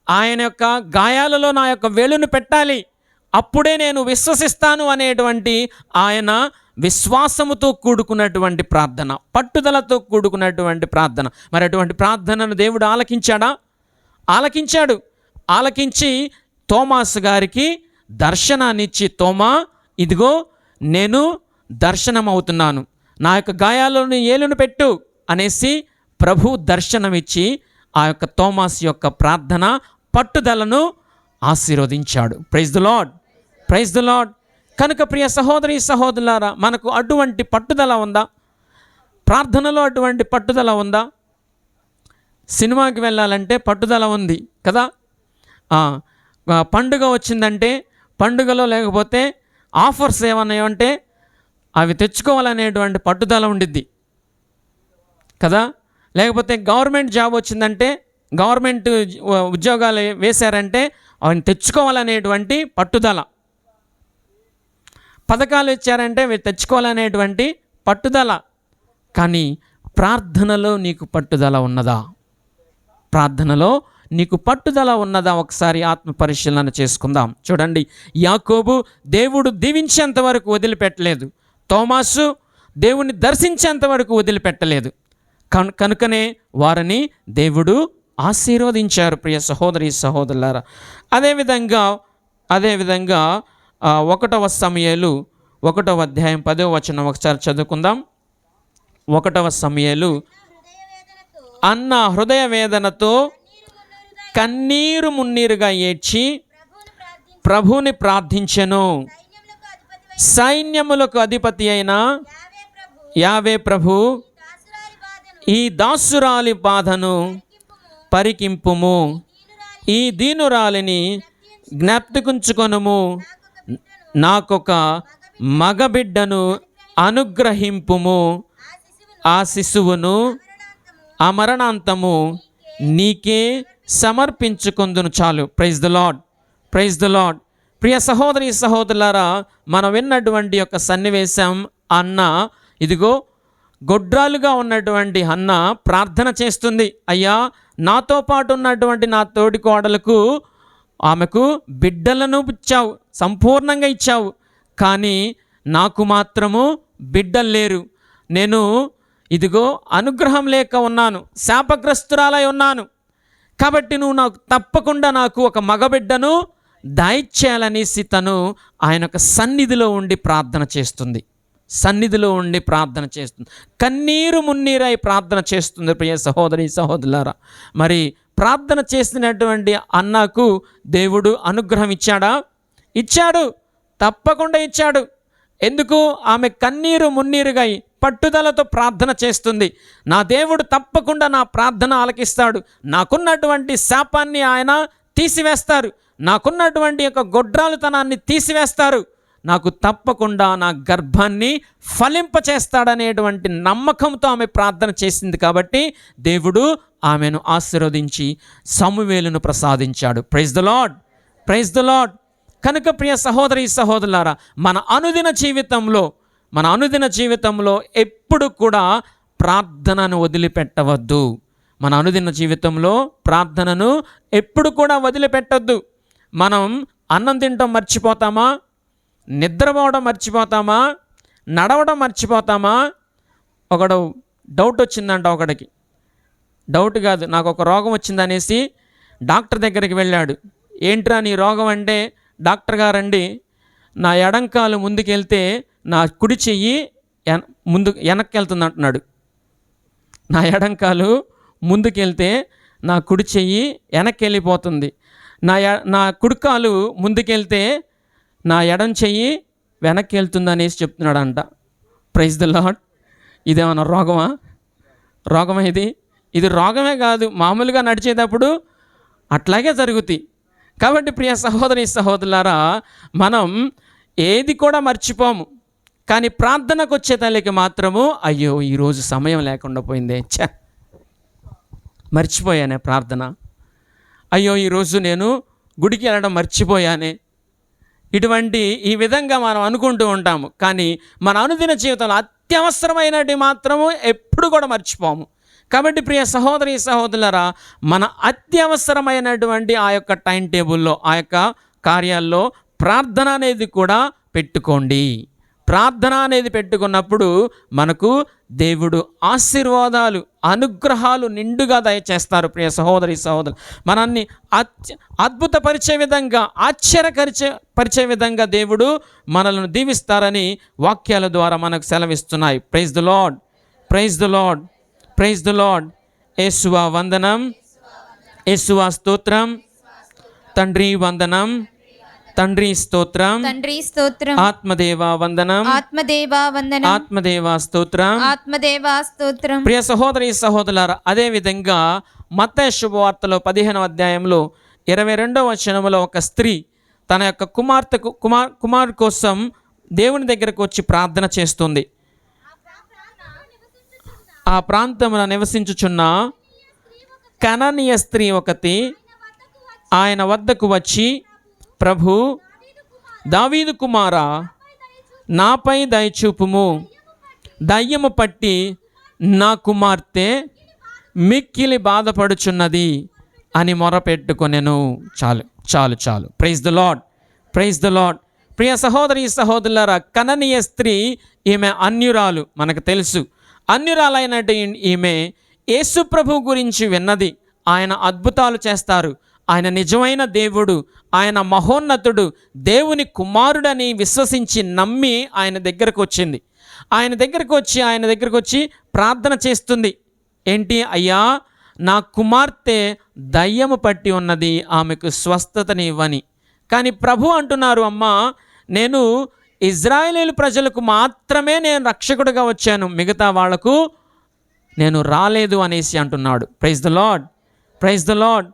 ఆయన యొక్క గాయాలలో నా యొక్క వేలును పెట్టాలి, అప్పుడే నేను విశ్వసిస్తాను అనేటువంటి ఆయన విశ్వాసముతో కూడుకున్నటువంటి ప్రార్థన, పట్టుదలతో కూడుకున్నటువంటి ప్రార్థన. మరి అటువంటి ప్రార్థనను దేవుడు ఆలకించాడు. ఆలకించి తోమాసు గారికి దర్శనాన్నిచ్చి, తోమా ఇదిగో నేను దర్శనమవుతున్నాను, నా యొక్క గాయాలను ఏలును పెట్టు అనేసి ప్రభు దర్శనమిచ్చి ఆ యొక్క తోమాసు యొక్క ప్రార్థన పట్టుదలను ఆశీర్వదించాడు. Praise the lord, praise the lord. కనుక ప్రియ సహోదరి సహోదరులారా, మనకు అటువంటి పట్టుదల ఉందా? ప్రార్థనలో అటువంటి పట్టుదల ఉందా? సినిమాకి వెళ్ళాలంటే పట్టుదల ఉంది కదా. పండుగ వచ్చిందంటే పండుగలో లేకపోతే ఆఫర్స్ ఏమన్నాయంటే అవి తెచ్చుకోవాలనేటువంటి పట్టుదల ఉండిద్ది కదా. లేకపోతే గవర్నమెంట్ జాబ్ వచ్చిందంటే, గవర్నమెంట్ ఉద్యోగాలు వేశారంటే అవన్నీ తెచ్చుకోవాలనేటువంటి పట్టుదల. పథకాలు ఇచ్చారంటే అవి తెచ్చుకోవాలనేటువంటి పట్టుదల. కానీ ప్రార్థనలో నీకు పట్టుదల ఉన్నదా? ప్రార్థనలో నీకు పట్టుదల ఉన్నదా? ఒకసారి ఆత్మ పరిశీలన చేసుకుందాం. చూడండి, యాకోబు దేవుడు దీవించేంత వరకు వదిలిపెట్టలేదు, తోమాసు దేవుని దర్శించేంత వరకు వదిలిపెట్టలేదు. కనుకనే వారిని దేవుడు ఆశీర్వదించారు. ప్రియ సహోదరి సహోదరులారా, అదేవిధంగా 1వ సమూయేలు 1వ అధ్యాయం 10వ వచనం ఒకసారి చదువుకుందాం. 1వ సమూయేలు అన్న హృదయ వేదనతో కన్నీరు మున్నీరుగా ఏడ్చి ప్రభుని ప్రార్థించెను. సైన్యములకు అధిపతి అయిన యావే ప్రభు, ఈ దాసురాలి బాధను పరికింపుము, ఈ దీనురాలిని జ్ఞాప్తికుంచుకొనుము, నాకొక మగబిడ్డను అనుగ్రహింపుము, ఆ శిశువును అమరణాంతము నీకే సమర్పించుకొందును. చాలు. Praise the lord, praise the lord. ప్రియ సహోదరి సహోదరులారా, మనం విన్నటువంటి యొక్క సన్నివేశం, అన్న ఇదిగో గొడ్రాలుగా ఉన్నటువంటి అన్న ప్రార్థన చేస్తుంది. అయ్యా, నాతో పాటు ఉన్నటువంటి నా తోటి కోడలకు ఆమెకు బిడ్డలను ఇచ్చావు, సంపూర్ణంగా ఇచ్చావు, కానీ నాకు మాత్రము బిడ్డలు లేరు. నేను ఇదిగో అనుగ్రహం లేక ఉన్నాను, శాపగ్రస్తురాలై ఉన్నాను. కాబట్టి నువ్వు తప్పకుండా నాకు ఒక మగబిడ్డను దయచేయాలనేసి తను ఆయన యొక్క సన్నిధిలో ఉండి ప్రార్థన చేస్తుంది. కన్నీరు మున్నీరై ప్రార్థన చేస్తుంది. ప్రియ సహోదరి సహోదరులారా, మరి ప్రార్థన చేసినటువంటి అన్నకు దేవుడు అనుగ్రహం ఇచ్చాడు, తప్పకుండా ఇచ్చాడు. ఎందుకు? ఆమె కన్నీరు మున్నీరుగా పట్టుదలతో ప్రార్థన చేస్తుంది. నా దేవుడు తప్పకుండా నా ప్రార్థన ఆలకిస్తాడు, నాకున్నటువంటి శాపాన్ని ఆయన తీసివేస్తారు, నాకున్నటువంటి యొక్క గొడ్రాలుతనాన్ని తీసివేస్తారు, నాకు తప్పకుండా నా గర్భాన్ని ఫలింపచేస్తాడనేటువంటి నమ్మకంతో ఆమె ప్రార్థన చేసింది కాబట్టి దేవుడు ఆమెను ఆశీర్వదించి సమూయేలును ప్రసాదించాడు. Praise the lord, praise the lord. కనుక ప్రియ సహోదరి సహోదరులారా, మన అనుదిన జీవితంలో ఎప్పుడు కూడా ప్రార్థనను వదిలిపెట్టవద్దు. మన అనుదిన జీవితంలో ప్రార్థనను ఎప్పుడు కూడా వదిలిపెట్టొద్దు. మనం అన్నం తినటం మర్చిపోతామా, నిద్రపోవడం మర్చిపోతామా, నడవడం మర్చిపోతామా? ఒకడు డౌట్ వచ్చిందంట, ఒకడికి డౌట్ కాదు, నాకు ఒక రోగం వచ్చిందనేసి డాక్టర్ దగ్గరికి వెళ్ళాడు. ఏంట్రా నీ రోగం అంటే, డాక్టర్ గారండి నా ఎడంకాలు ముందుకెళ్తే నా కుడి చెయ్యి వెనక్కి వెళ్తుంది అంటున్నాడు. నా ఎడంకాలు ముందుకెళ్తే నా కుడి చెయ్యి వెనక్కి వెళ్ళిపోతుంది, నా కుడికాలు ముందుకెళ్తే నా ఎడం చెయ్యి వెనక్కి వెళ్తుంది అనేసి చెప్తున్నాడు అంట. Praise the Lord. ఇదేమన్నా రోగమా? రోగమా ఇది రోగమే కాదు, మామూలుగా నడిచేటప్పుడు అట్లాగే జరుగుతాయి. కాబట్టి ప్రియ సహోదరి సహోదరులారా, మనం ఏది కూడా మర్చిపోము. కానీ ప్రార్థనకు వచ్చే తల్లికి మాత్రము అయ్యో ఈరోజు సమయం లేకుండా పోయిందే, మర్చిపోయానే ప్రార్థన, అయ్యో ఈరోజు నేను గుడికి వెళ్ళడం మర్చిపోయానే, ఈ విధంగా మనం అనుకుంటూ ఉంటాము. కానీ మన అనుదిన జీవితంలో అత్యవసరమైనవి మాత్రము ఎప్పుడు కూడా మర్చిపోము. కాబట్టి ప్రియ సహోదరి సహోదరులారా, మన అత్యవసరమైనటువంటి ఆ యొక్క టైం టేబుల్లో, ఆ యొక్క కార్యాల్లో ప్రార్థన అనేది కూడా పెట్టుకోండి. ప్రార్థన అనేది పెట్టుకున్నప్పుడు మనకు దేవుడు ఆశీర్వాదాలు, అనుగ్రహాలు నిండుగా దయచేస్తారు. ప్రియ సహోదరి సహోదరు, మనల్ని అద్భుతపరిచే విధంగా, ఆశ్చర్యపరిచే విధంగా దేవుడు మనల్ని దీవిస్తారని వాక్యాల ద్వారా మనకు సెలవిస్తున్నాయి. Praise the lord, praise the lord, praise the lord. యేసువా వందనం, యేసువా స్తోత్రం, తండ్రి వందనం, తండ్రి స్తోత్రం, తండ్రి స్తోత్రం, ఆత్మదేవా వందనం, ఆత్మదేవా వందనం, ఆత్మదేవా స్తోత్రం, ఆత్మదేవా స్తోత్రం. ప్రియ సహోదరి సహోదరులారా, అదే విధంగా మత్తయి శుభవార్తలో 15వ అధ్యాయంలో 22వ వచనంలో ఒక స్త్రీ తన యొక్క కుమారు కోసం దేవుని దగ్గరకు వచ్చి ప్రార్థన చేస్తుంది. ఆ ప్రాంతంలో నివసించుచున్న కనానీయ స్త్రీ ఒకటి ఆయన వద్దకు వచ్చి, ప్రభు, దావీదు కుమారా, నాపై దయచూపుము, దయ్యము పట్టి నా కుమార్తె మిక్కిలి బాధపడుచున్నది అని మొరపెట్టుకొనెను. చాలు చాలు చాలు. Praise the lord, praise the lord. ప్రియ సహోదరి సహోదరులారా, కనానీయ స్త్రీ, ఈమె అన్యురాలు, మనకు తెలుసు. అన్యురాలైనట్టు ఈమె యేసు ప్రభు గురించి విన్నది. ఆయన అద్భుతాలు చేస్తారు, ఆయన నిజమైన దేవుడు, ఆయన మహోన్నతుడు, దేవుని కుమారుడని విశ్వసించి నమ్మి ఆయన దగ్గరకు వచ్చింది. ఆయన దగ్గరకు వచ్చి ప్రార్థన చేస్తుంది. ఏంటి? అయ్యా, నా కుమార్తె దయ్యము పట్టి ఉన్నది, ఆమెకు స్వస్థతని ఇవ్వని. కానీ ప్రభు అంటున్నారు, అమ్మా, నేను ఇజ్రాయేలు ప్రజలకు మాత్రమే నేను రక్షకుడిగా వచ్చాను, మిగతా వాళ్లకు నేను రాలేదు అనేసి అంటున్నాడు. Praise the lord, praise the Lord.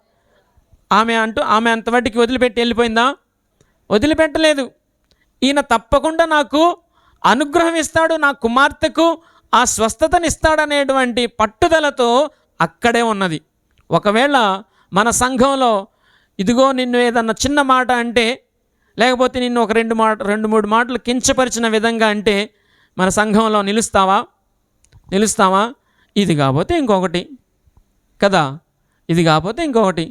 ఆమె అంతవాటికి వదిలిపెట్టి వెళ్ళిపోయిందా? వదిలిపెట్టలేదు. ఈయన తప్పకుండా నాకు అనుగ్రహం ఇస్తాడు, నా కుమార్తెకు ఆ స్వస్థతనిస్తాడనేటువంటి పట్టుదలతో అక్కడే ఉన్నది. ఒకవేళ మన సంఘంలో ఇదిగో నిన్ను ఏదన్నా చిన్న మాట అంటే, లేకపోతే నిన్ను ఒక రెండు మూడు మాటలు కించపరిచిన విధంగా అంటే మన సంఘంలో నిలుస్తావా? ఇది కాకపోతే ఇంకొకటి కదా, ఇది కాకపోతే ఇంకొకటి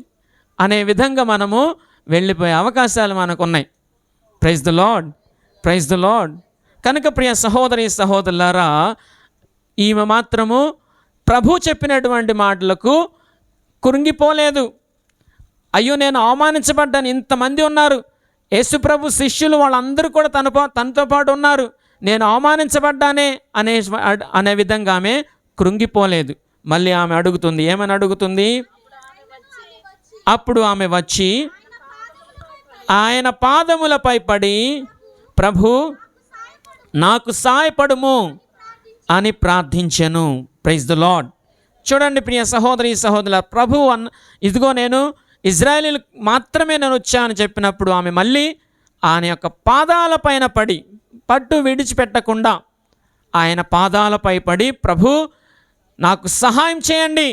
అనే విధంగా మనము వెళ్ళిపోయే అవకాశాలు మనకున్నాయి. Praise the lord, praise the lord. కనుక ప్రియ సహోదరి సహోదరులారా, ఈమె మాత్రము ప్రభు చెప్పినటువంటి మాటలకు కృంగిపోలేదు. అయ్యో, నేను అవమానించబడ్డాను, ఇంతమంది ఉన్నారు, యేసుప్రభు శిష్యులు వాళ్ళందరూ కూడా తనతో పాటు ఉన్నారు, నేను అవమానించబడ్డానే అనే విధంగా ఆమె కృంగిపోలేదు. మళ్ళీ ఆమె అడుగుతుంది, ఏమని అడుగుతుంది? అప్పుడు ఆమె వచ్చి ఆయన పాదములపై పడి, ప్రభు, నాకు సహాయపడుము అని ప్రార్థించెను. Praise the lord. చూడండి ప్రియ సహోదరి సహోదరుల, ప్రభు ఇదిగో నేను ఇజ్రాయేలీలకు మాత్రమే నేను వచ్చానని చెప్పినప్పుడు ఆమె మళ్ళీ ఆయన యొక్క పాదాలపైన పడి, పట్టు విడిచిపెట్టకుండా ఆయన పాదాలపై పడి, ప్రభు నాకు సహాయం చేయండి,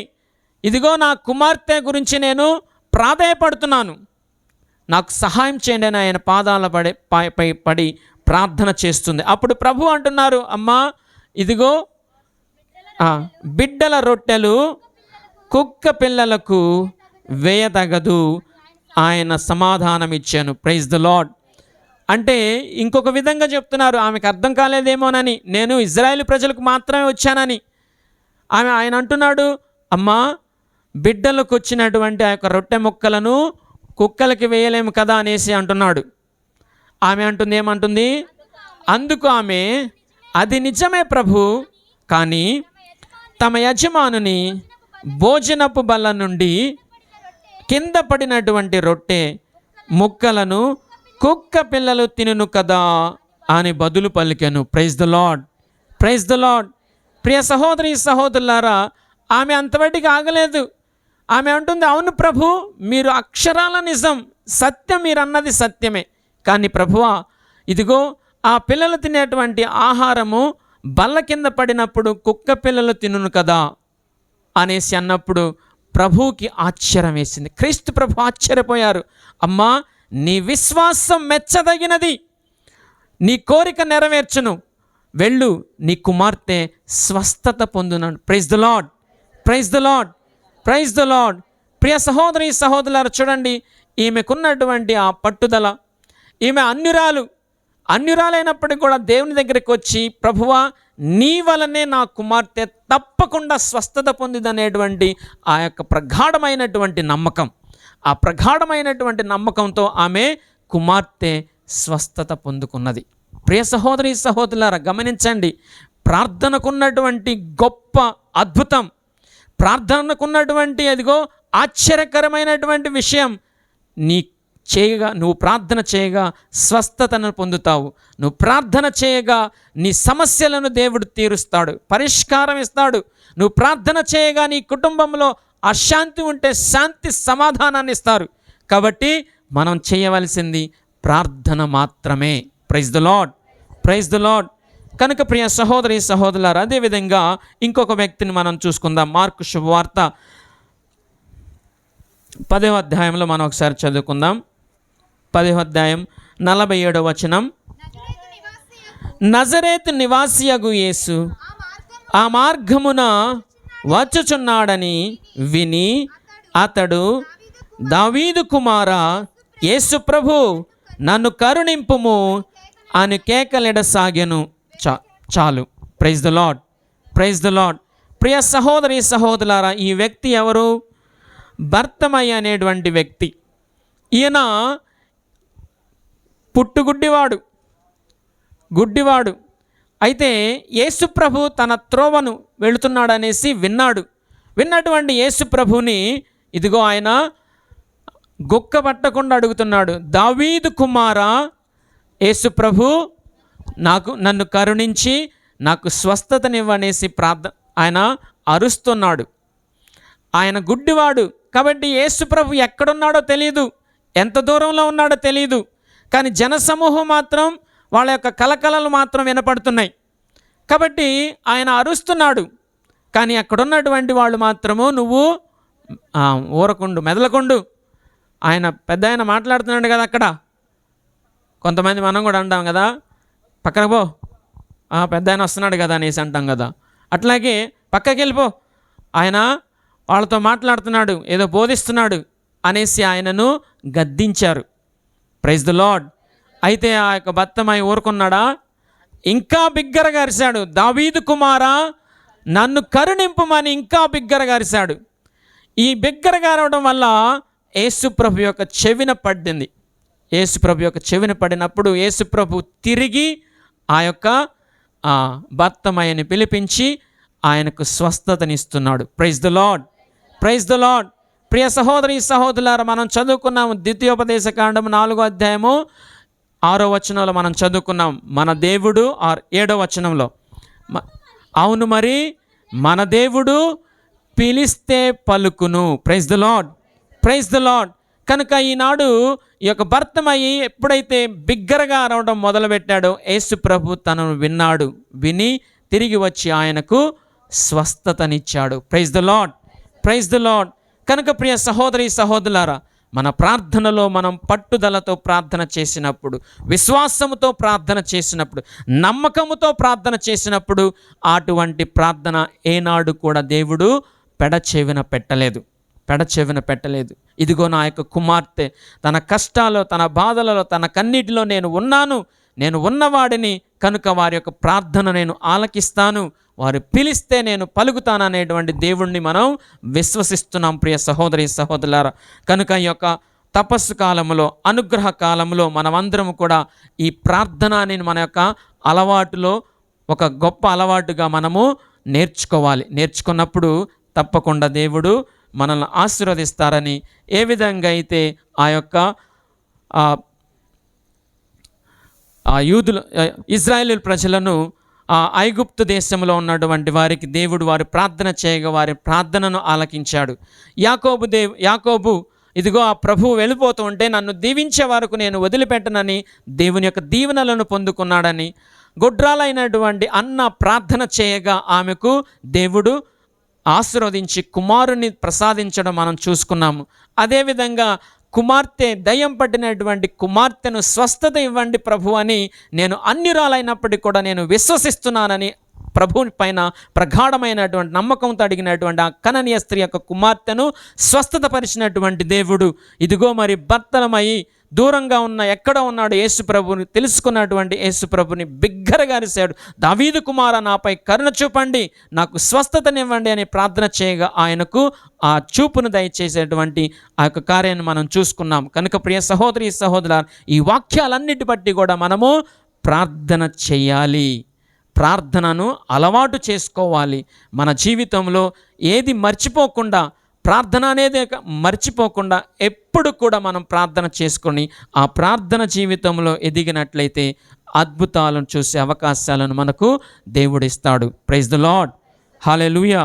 ఇదిగో నా కుమార్తె గురించి నేను ప్రాధేయపడుతున్నాను, నాకు సహాయం చేయండి అని ఆయన పాదాల పై పడి ప్రార్థన చేస్తుంది. అప్పుడు ప్రభు అంటున్నారు, అమ్మా ఇదిగో బిడ్డల రొట్టెలు కుక్క పిల్లలకు వేయతగదు, ఆయన సమాధానం ఇచ్చాను. Praise the Lord. అంటే ఇంకొక విధంగా చెప్తున్నారు, ఆమెకు అర్థం కాలేదేమోనని, నేను ఇజ్రాయేల్ ప్రజలకు మాత్రమే వచ్చానని. ఆయన అంటున్నాడు, అమ్మా బిడ్డలకు వచ్చినటువంటి ఆ యొక్క రొట్టె ముక్కలను కుక్కలకి వేయలేము కదా అనేసి అంటున్నాడు. ఆమె అంటుంది, ఏమంటుంది? అందుకు ఆమె, అది నిజమే ప్రభు, కానీ తమ యజమానుని భోజనపు బల్ల నుండి కింద పడినటువంటి రొట్టె ముక్కలను కుక్క పిల్లలు తినును కదా అని బదులు పలికెను. Praise the lord, praise the lord. ప్రియ సహోదరి సహోదరులారా, ఆమె అంతవరకు ఆగలేదు. ఆమె అంటుంది, అవును ప్రభు, మీరు అక్షరాల నిజం, సత్యం, మీరు అన్నది సత్యమే, కానీ ప్రభువా ఇదిగో ఆ పిల్లలు తినేటువంటి ఆహారము బల్ల కింద పడినప్పుడు కుక్క పిల్లలు తినును కదా అనేసి అన్నప్పుడు ప్రభువుకి ఆశ్చర్యం వేసింది. క్రీస్తు ప్రభు ఆశ్చర్యపోయారు. అమ్మా నీ విశ్వాసం మెచ్చదగినది, నీ కోరిక నెరవేర్చును, వెళ్ళు, నీ కుమార్తె స్వస్థత పొందునాడు. Praise the lord, praise the lord, praise the lord. ప్రియ సహోదరి సహోదరులారు చూడండి, ఈమెకున్నటువంటి ఆ పట్టుదల, ఈమె అన్యురాలైనప్పటికీ కూడా దేవుని దగ్గరికి వచ్చి, ప్రభువా నీ వలనే నా కుమార్తె తప్పకుండా స్వస్థత పొందిదనేటువంటి ఆ యొక్క ప్రగాఢమైనటువంటి నమ్మకం, ఆ ప్రగాఢమైనటువంటి నమ్మకంతో ఆమె కుమార్తె స్వస్థత పొందుకున్నది. ప్రియ సహోదరి సహోదరులారా గమనించండి, ప్రార్థనకున్నటువంటి గొప్ప అద్భుతం, ప్రార్థనకున్నటువంటి అదిగో ఆశ్చర్యకరమైనటువంటి విషయం, నువ్వు ప్రార్థన చేయగా స్వస్థతను పొందుతావు. నువ్వు ప్రార్థన చేయగా నీ సమస్యలను దేవుడు తీరుస్తాడు, పరిష్కారం ఇస్తాడు. నువ్వు ప్రార్థన చేయగా నీ కుటుంబంలో అశాంతి ఉంటే శాంతి సమాధానాన్ని ఇస్తారు. కాబట్టి మనం చేయవలసింది ప్రార్థన మాత్రమే. Praise the lord, praise the lord. కనుక ప్రియ సహోదరి సహోదరులారా, అదేవిధంగా ఇంకొక వ్యక్తిని మనం చూసుకుందాం. మార్కు శుభవార్త 10వ అధ్యాయంలో మనం ఒకసారి చదువుకుందాం. 10వ అధ్యాయం 47వ వచనం. నజరేతు నివాసియగు యేసు ఆ మార్గమున వచ్చుచున్నాడని విని అతడు, దావీదు కుమారా యేసు ప్రభు నన్ను కరుణింపుము అని కేకలెడసాగెను. చాలు. Praise the lord, praise the lord. ప్రియ సహోదరి సహోదరులారా, ఈ వ్యక్తి ఎవరు? బర్తమయ్య అనేటువంటి వ్యక్తి. ఈయన గుడ్డివాడు. అయితే యేసు ప్రభు తన త్రోవను వెళుతున్నాడనేసి విన్నటువంటి యేసు ప్రభుని ఇదిగో ఆయన గుక్క పట్టకుండా అడుగుతున్నాడు, దావీదు కుమారా యేసు ప్రభు నన్ను కరుణించి నాకు స్వస్థతనివ్వనేసి ఆయన అరుస్తున్నాడు. ఆయన గుడ్డివాడు కాబట్టి యేసు ప్రభు ఎక్కడున్నాడో తెలియదు, ఎంత దూరంలో ఉన్నాడో తెలియదు, కానీ జనసమూహం మాత్రం వాళ్ళ యొక్క కలకలలు మాత్రం వినపడుతున్నాయి. కాబట్టి ఆయన అరుస్తున్నాడు, కానీ అక్కడున్నటువంటి వాళ్ళు మాత్రము నువ్వు ఊరకుండు, మెదలకుండు, పెద్ద ఆయన మాట్లాడుతున్నాడు కదా అక్కడ. కొంతమంది మనం కూడా అంటాం కదా, పక్కకు పో, పెద్ద ఆయన వస్తున్నాడు కదా అనేసి అంటాం కదా. అట్లాగే పక్కకి వెళ్ళిపో, ఆయన వాళ్ళతో మాట్లాడుతున్నాడు, ఏదో బోధిస్తున్నాడు అనేసి ఆయనను గద్దించారు. Praise the lord. అయితే ఆ యొక్క బత్తమాయి ఊరుకున్నాడా? ఇంకా బిగ్గరగా అరిశాడు, దావీదు కుమారా నన్ను కరుణింపుమని ఇంకా బిగ్గరగా అరిశాడు. ఈ బిగ్గరగా అరవడం వల్ల యేసుప్రభు యొక్క చెవిన పడింది. యేసుప్రభు యొక్క చెవిన పడినప్పుడు యేసుప్రభు తిరిగి ఆ యొక్క బత్తమాయిని పిలిపించి ఆయనకు స్వస్థతనిస్తున్నాడు. Praise the lord, praise the lord. ప్రియ సహోదరి సహోదరులారా, మనం చదువుకున్నాము ద్వితీయోపదేశ కాండము 4వ అధ్యాయము 6వ వచనంలో మనం చదువుకున్నాం. మన దేవుడు 7వ వచనంలో, అవును మరి మన దేవుడు పిలిస్తే పలుకును. Praise the lord, praise the lord. కనుక ఈనాడు ఈ యొక్క భర్తమయ్యి ఎప్పుడైతే బిగ్గరగా అరవడం మొదలుపెట్టాడో యేసు ప్రభు తనను విన్నాడు, విని తిరిగి వచ్చి ఆయనకు స్వస్థతనిచ్చాడు. Praise the lord, praise the lord. కనుక ప్రియ సహోదరి సహోదరులారా, మన ప్రార్థనలో మనం పట్టుదలతో ప్రార్థన చేసినప్పుడు, విశ్వాసముతో ప్రార్థన చేసినప్పుడు, నమ్మకముతో ప్రార్థన చేసినప్పుడు అటువంటి ప్రార్థన ఏనాడు కూడా దేవుడు పెడచెవిన పెట్టలేదు. ఇదిగో నా యొక్క కుమార్తె తన కష్టాల్లో, తన బాధలలో, తన కన్నీటిలో నేను ఉన్నవాడిని కనుక వారి యొక్క ప్రార్థన నేను ఆలకిస్తాను, వారు పిలిస్తే నేను పలుకుతాననేటువంటి దేవుణ్ణి మనం విశ్వసిస్తున్నాం ప్రియ సహోదరి సహోదరులారా. కనుక ఈ యొక్క తపస్సు కాలంలో, అనుగ్రహ కాలంలో మనమందరం కూడా ఈ ప్రార్థన అనేది మన యొక్క అలవాటులో ఒక గొప్ప అలవాటుగా మనము నేర్చుకున్నప్పుడు తప్పకుండా దేవుడు మనల్ని ఆశీర్వదిస్తారని, ఏ విధంగా అయితే ఆ యొక్క ఇజ్రాయేలు ప్రజలను ఐగుప్తు దేశంలో ఉన్నటువంటి వారికి దేవుడు వారి ప్రార్థన చేయగా వారి ప్రార్థనను ఆలకించాడు. యాకోబు ఇదిగో ఆ ప్రభువు వెళ్ళిపోతూ ఉంటే నన్ను దీవించే వరకు నేను వదిలిపెట్టనని దేవుని యొక్క దీవెనలను పొందుకున్నాడని, గొడ్రాలైనటువంటి అన్న ప్రార్థన చేయగా ఆమెకు దేవుడు ఆశీర్వదించి కుమారుని ప్రసాదించడం మనం చూసుకున్నాము. అదేవిధంగా కుమార్తె, దయ్యం పట్టినటువంటి కుమార్తెను స్వస్థత ఇవ్వండి ప్రభు అని నేను అన్యురాలైనప్పటికీ కూడా నేను విశ్వసిస్తున్నానని ప్రభుని పైన ప్రగాఢమైనటువంటి నమ్మకంతో అడిగినటువంటి ఆ కననీయ స్త్రీ యొక్క కుమార్తెను స్వస్థతపరిచినటువంటి దేవుడు ఇదిగో మరి భర్తలమై దూరంగా ఉన్న ఎక్కడో ఉన్నాడు యేసు ప్రభుని తెలుసుకున్నటువంటి యేసు ప్రభుని బిగ్గరగా అరిశాడు, దావీదు కుమార నాపై కరుణ చూపండి, నాకు స్వస్థతనివ్వండి అని ప్రార్థన చేయగా ఆయనకు ఆ చూపును దయచేసేటువంటి ఆ యొక్క కార్యాన్ని మనం చూసుకున్నాం. కనుక ప్రియ సహోదరి సహోదరులారా, ఈ వాక్యాలన్నిటి బట్టి కూడా మనము ప్రార్థన చేయాలి, ప్రార్థనను అలవాటు చేసుకోవాలి. మన జీవితంలో ఏది మర్చిపోకుండా, ప్రార్థన అనేది మర్చిపోకుండా ఎప్పుడు కూడా మనం ప్రార్థన చేసుకొని ఆ ప్రార్థన జీవితంలో ఎదిగినట్లయితే అద్భుతాలను చూసే అవకాశాలను మనకు దేవుడిస్తాడు. Praise the lord, hallelujah,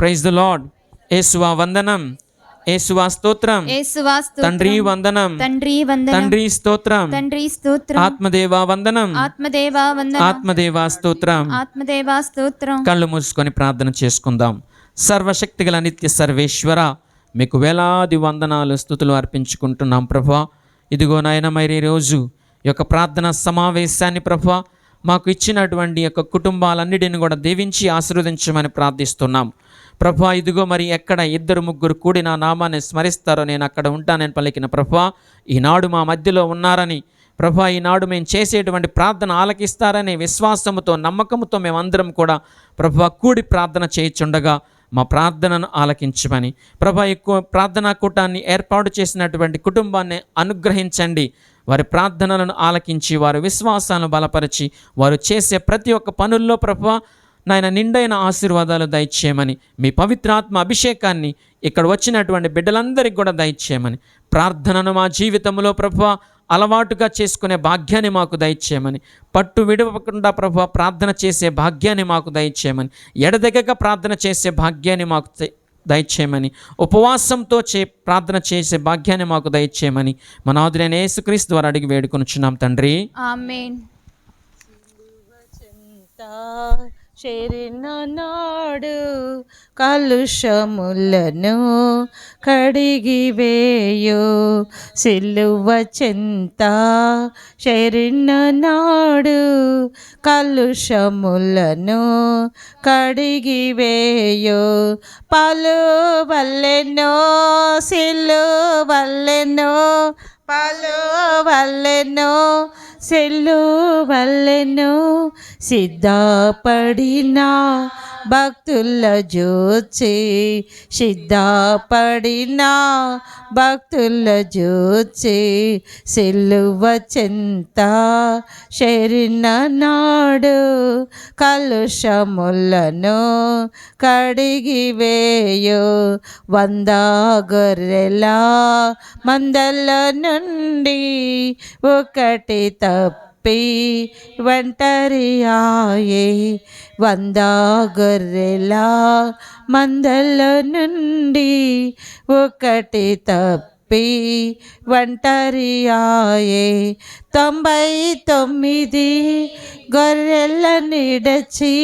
praise the lord. యేసువా వందనం, యేసువా స్తోత్రం, తండ్రి వందనం, తండ్రి స్తోత్రం, ఆత్మదేవా వందనం, ఆత్మదేవా స్తోత్రం. కళ్ళు మూసుకొని ప్రార్థన చేసుకుందాం. సర్వశక్తిగల నిత్య సర్వేశ్వర, మీకు వేలాది వందనాలు స్తుతులు అర్పించుకుంటున్నాం ప్రభువా. ఇదిగో నాయన మరి రోజు ఈ యొక్క ప్రార్థన సమావేశాన్ని ప్రభువా మాకు ఇచ్చినటువంటి యొక్క కుటుంబాలన్నిటిని కూడా దీవించి ఆశీర్వదించమని ప్రార్థిస్తున్నాం ప్రభువా. ఇదిగో మరి ఎక్కడ 2-3 కూడి నా నామాన్ని స్మరిస్తారో నేను అక్కడ ఉంటానని పలికిన ప్రభువా, ఈనాడు మా మధ్యలో ఉన్నారని ప్రభువా, ఈనాడు మేము చేసేటువంటి ప్రార్థన ఆలకిస్తారని విశ్వాసముతో నమ్మకంతో మేమందరం కూడా ప్రభువా కూడి ప్రార్థన చేయుచుండగా మా ప్రార్థనను ఆలకించమని ప్రభువా, ఎక్కువ ప్రార్థనా కూటాన్ని ఏర్పాటు చేసినటువంటి కుటుంబాన్ని అనుగ్రహించండి. వారి ప్రార్థనలను ఆలకించి వారి విశ్వాసాలను బలపరిచి వారు చేసే ప్రతి ఒక్క పనుల్లో ప్రభువా నాయన నిండైన ఆశీర్వాదాలు దయచేయమని, మీ పవిత్రాత్మ అభిషేకాన్ని ఇక్కడ వచ్చినటువంటి బిడ్డలందరికీ కూడా దయచేయమని, ప్రార్థనను మా జీవితంలో ప్రభువా అలవాటుగా చేసుకునే భాగ్యాన్ని మాకు దయచేయమని, పట్టు విడవకుండా ప్రభువా ప్రార్థన చేసే భాగ్యాన్ని మాకు దయచేయమని, ఎడదెగక ప్రార్థన చేసే భాగ్యాన్ని మాకు దయచేయమని, ఉపవాసంతో ప్రార్థన చేసే భాగ్యాన్ని మాకు దయచేయమని మన నాథుడైన యేసుక్రీస్తు ద్వారా అడిగి వేడుకొనుచున్నాం తండ్రి, ఆమేన్. చేరిన నాడు కలుషములను కడిగివేయు సిలువ చెంత, చేరిన నాడు కలుషములను కడిగివేయు పలు వల్లెనో సిలువల్లెనో, పలు వల్లెనో సిలువల్లెనో, సిద్ధపడిన భక్తుల జోచి, సిద్ధపడిన భక్తుల జోచి సిలువ చెంత, చేరిన నాడు కలుషములను కడిగివేయు 100 గొర్రెల మందల నుండి ఒకటి తప్పి ఒంటరి ఆయే, 100 గొర్రెల మందల నుండి ఒకటి తప్పి తప్పి ఒంటరియాయే 99 గొర్రెల నిడచి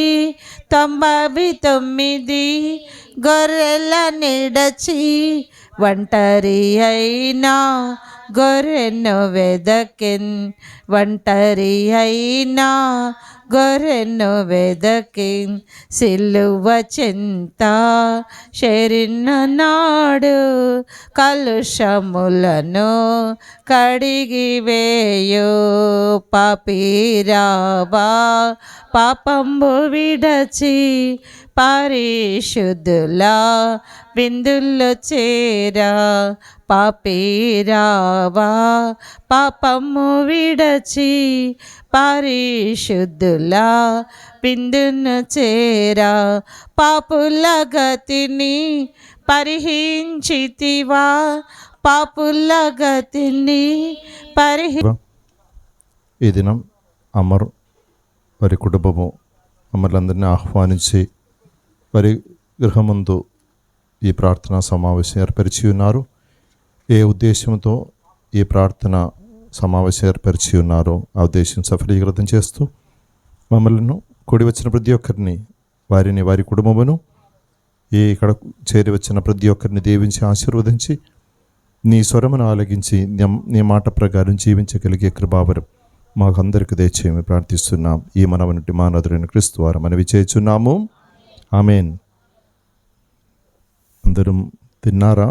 99 గొర్రెల నిడచి ఒంటరి అయినా గొర్రెను వెదకెన్ ఒంటరి అయినా గొర్రెను వెదకెన్ సిలువ చెంత చేరిన నాడు కలుషములను కడిగి వేయు పాపిరావా పాపంబు విడచి పరిశుద్ధులా విందుల్లో చేరా పాపిరావా పాపము విడచి పరిశుద్ధులా విందును చేరా పాపుల గతిని పరిహించితివా పాపుల గతిని ఈ దినం అమర్ వారి కుటుంబము మమ్మల్ని ఆహ్వానించి వారి గృహమందు ఈ ప్రార్థనా సమావేశం ఏర్పరిచి ఉన్నారు. ఏ ఉద్దేశంతో ఈ ప్రార్థన సమావేశం ఏర్పరిచి ఉన్నారో ఆ ఉద్దేశం సఫలీకృతం చేస్తూ మమ్మల్ని కూడి వచ్చిన ప్రతి ఒక్కరిని వారిని వారి కుటుంబమును ఇక్కడ చేరి వచ్చిన ప్రతి ఒక్కరిని దీవించి ఆశీర్వదించి నీ స్వరమును ఆలగించి నీ మాట ప్రకారం జీవించగలిగే కృపావరం మాకందరికి దయచేయమని ప్రార్థిస్తున్నాం. ఈ మనవనుటి మానవుడైన క్రీస్తు ద్వారా మనవి చేయుచున్నాము. ఆమేన్. అందరం తిన్నారా?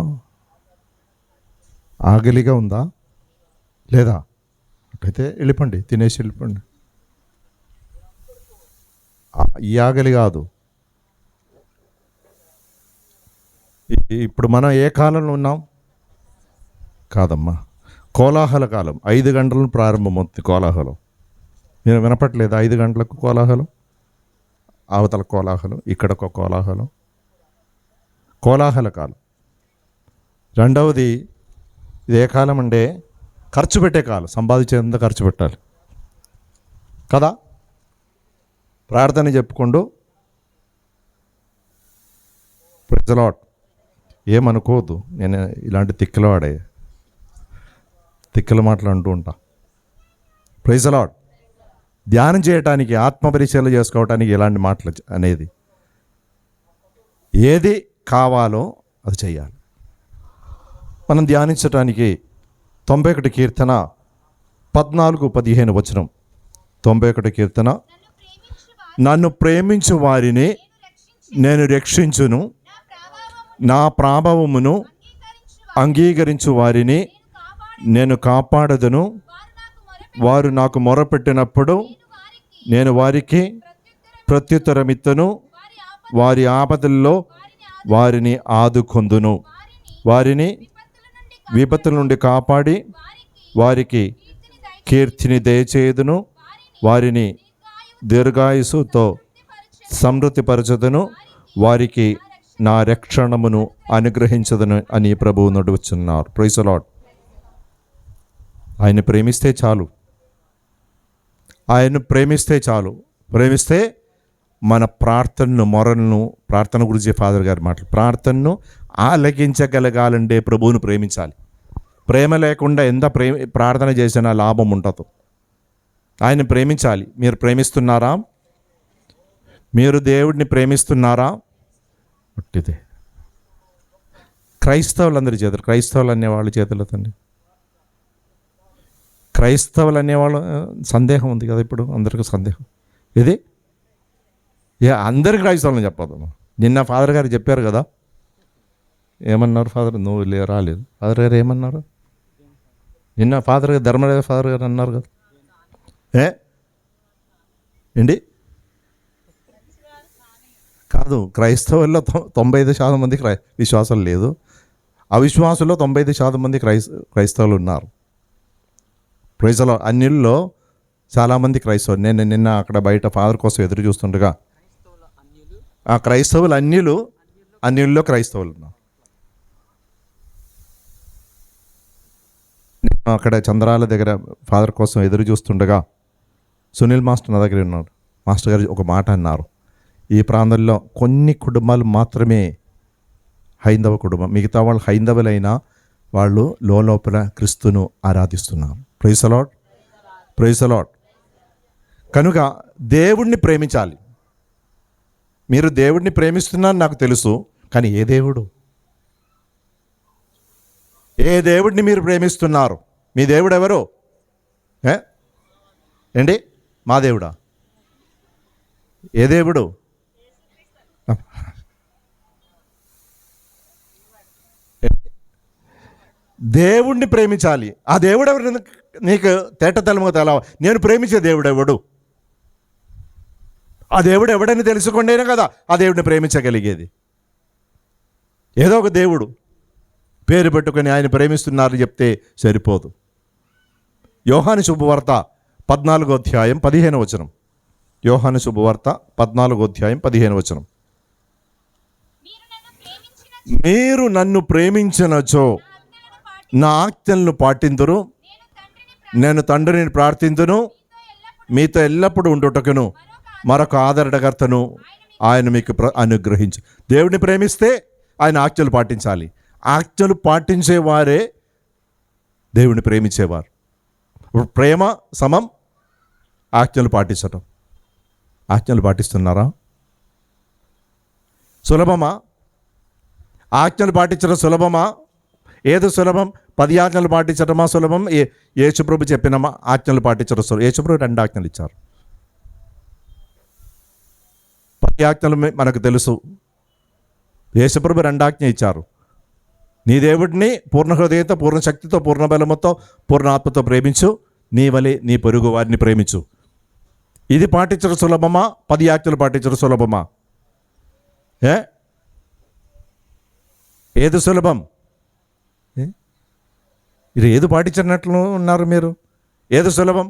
ఆకలిగా ఉందా లేదా? అట్లయితే వెళ్ళిపోండి, తినేసి వెళ్ళిపోండి. ఈ ఆకలి కాదు. ఇప్పుడు మనం ఏ కాలంలో ఉన్నాం? కాదమ్మా, కోలాహల కాలం. 5 గంటలను ప్రారంభమవుతుంది కోలాహలం. మీరు వినపట్లేదు? 5 గంటలకు కోలాహలం, అవతల కోలాహలం, ఇక్కడ ఒక కోలాహలం. కోలాహల కాలం. రెండవది ఇది ఏ కాలం అంటే ఖర్చు పెట్టే కాలం. సంపాదించేంత ఖర్చు పెట్టాలి కదా. ప్రార్థన చెప్పుకుంటూ ప్రైజ్ ది లార్డ్. ఏమనుకోవద్దు, నేను ఇలాంటి తిక్కల మాటలు అంటూ ఉంటా. Praise the lord. ధ్యానం చేయటానికి, ఆత్మ పరిశీలన చేసుకోవటానికి ఇలాంటి మాటలు అనేది ఏది కావాలో అది చేయాలి. మనం ధ్యానించటానికి 91 కీర్తన 14-15 వచనం. 91 కీర్తన, నన్ను ప్రేమించు వారిని నేను రక్షించును, నా ప్రాభవమును అంగీకరించు వారిని నేను కాపాడదును. వారు నాకు మొరపెట్టినప్పుడు నేను వారికి ప్రత్యుత్తరమిత్తును, వారి ఆపదల్లో వారిని ఆదుకొందును. వారిని విపత్తుల నుండి కాపాడి వారికి కీర్తిని దయచేయుదును. వారిని దీర్ఘాయుసుతో సమృద్ధిపరచదును. వారికి నా రక్షణమును అనుగ్రహించదును అని ప్రభువు నడుచున్నారు. Praise the lord. ఆయన ప్రేమిస్తే చాలు. ఆయన్ను ప్రేమిస్తే చాలు. ప్రేమిస్తే మన ప్రార్థనను, మొరలను, ప్రార్థన గురించి ఫాదర్ గారి మాటలు, ప్రార్థనను ఆలకించగలగాలంటే ప్రభువును ప్రేమించాలి. ప్రేమ లేకుండా ఎంత ప్రార్థన చేసినా లాభం ఉండదు. ఆయన ప్రేమించాలి. మీరు ప్రేమిస్తున్నారా? మీరు దేవుడిని ప్రేమిస్తున్నారా? ఒట్టిదే. క్రైస్తవులందరి చేతులు, క్రైస్తవులు అనేవాళ్ళు చేతులు తండ్రి. క్రైస్తవులు అనేవాళ్ళు సందేహం ఉంది కదా ఇప్పుడు, అందరికీ సందేహం. ఇది అందరి క్రైస్తవులని చెప్పదు. నిన్న ఫాదర్ గారు చెప్పారు కదా, ఏమన్నారు ఫాదర్? నువ్వు రాలేదు. ఫాదర్ గారు ఏమన్నారు నిన్న? ఫాదర్ గారు, ధర్మరాజ ఫాదర్ గారు అన్నారు కదా, ఏంటి కాదు, క్రైస్తవుల్లో 95% మందికి విశ్వాసం లేదు. అవిశ్వాసుల్లో 95% మంది క్రైస్తవులు ఉన్నారు. Praise the lord. అన్యుల్లో చాలామంది క్రైస్తవులు. నేను నిన్న అక్కడ బయట ఫాదర్ కోసం ఎదురు చూస్తుండగా ఆ క్రైస్తవులు అన్యుల్లో క్రైస్తవులు ఉన్నారు. నేను అక్కడ చంద్రాల దగ్గర ఫాదర్ కోసం ఎదురు చూస్తుండగా సునీల్ మాస్టర్ నా దగ్గర ఉన్నాడు. మాస్టర్ గారు ఒక మాట అన్నారు, ఈ ప్రాంతంలో కొన్ని కుటుంబాలు మాత్రమే హైందవ కుటుంబం, మిగతా వాళ్ళు హైందవులైనా వాళ్ళు లోపల క్రీస్తును ఆరాధిస్తున్నారు. Praise the lord, praise the lord. కనుక దేవుణ్ణి ప్రేమించాలి. మీరు దేవుడిని ప్రేమిస్తున్నారు నాకు తెలుసు, కానీ ఏ దేవుడు, ఏ దేవుడిని మీరు ప్రేమిస్తున్నారు? మీ దేవుడు ఎవరు? ఏంటి? మా దేవుడా? ఏ దేవుడు? దేవుణ్ణి ప్రేమించాలి. ఆ దేవుడు ఎవరు నీకు తేటతెల్లముగా తెలవ. నేను ప్రేమించే దేవుడు ఎవడు? ఆ దేవుడు ఎవడని తెలుసుకుంటేనే కదా ఆ దేవుడిని ప్రేమించగలిగేది. ఏదో ఒక దేవుడు పేరు పెట్టుకొని ఆయన ప్రేమిస్తున్నారు చెప్తే సరిపోదు. యోహాను శుభవార్త 14వ అధ్యాయం 15వ వచనం. యోహాను శుభవార్త 14వ అధ్యాయం 15వ వచనం. మీరు నన్ను ప్రేమించినచో నా ఆజ్ఞలను పాటింతురు, నేను తండ్రిని ప్రార్థింతును, మీతో ఎల్లప్పుడూ ఉండుటకును మరొక ఆదరణకర్తను ఆయన మీకు అనుగ్రహించు. దేవుడిని ప్రేమిస్తే ఆయన ఆజ్ఞలు పాటించాలి. ఆజ్ఞలు పాటించేవారే దేవుడిని ప్రేమించేవారు. ప్రేమ సమం ఆజ్ఞలు పాటించటం. ఆజ్ఞలు పాటిస్తున్నారా? సులభమా? ఆజ్ఞలు పాటించడం సులభమా? ఏదో సులభం? 10 ఆజ్ఞలు పాటించడమా సులభం? యేసుప్రభు చెప్పినమా ఆజ్ఞలు పాటించడం సులభం? యేసుప్రభు 2 ఆజ్ఞలు ఇచ్చారు. 10 ఆజ్ఞలు మనకు తెలుసు. యేసుప్రభు 2 ఆజ్ఞ ఇచ్చారు. నీ దేవుడిని పూర్ణ హృదయంతో, పూర్ణ శక్తితో, పూర్ణ బలముతో, పూర్ణ ఆత్మతో ప్రేమించు, నీ వలె నీ పొరుగు వారిని ప్రేమించు. ఇది పాటించడం సులభమా? 10 ఆజ్ఞలు పాటించడం సులభమా? ఏది సులభం? ఇది ఏది పాటించినట్లు ఉన్నారు మీరు? ఏది సులభం?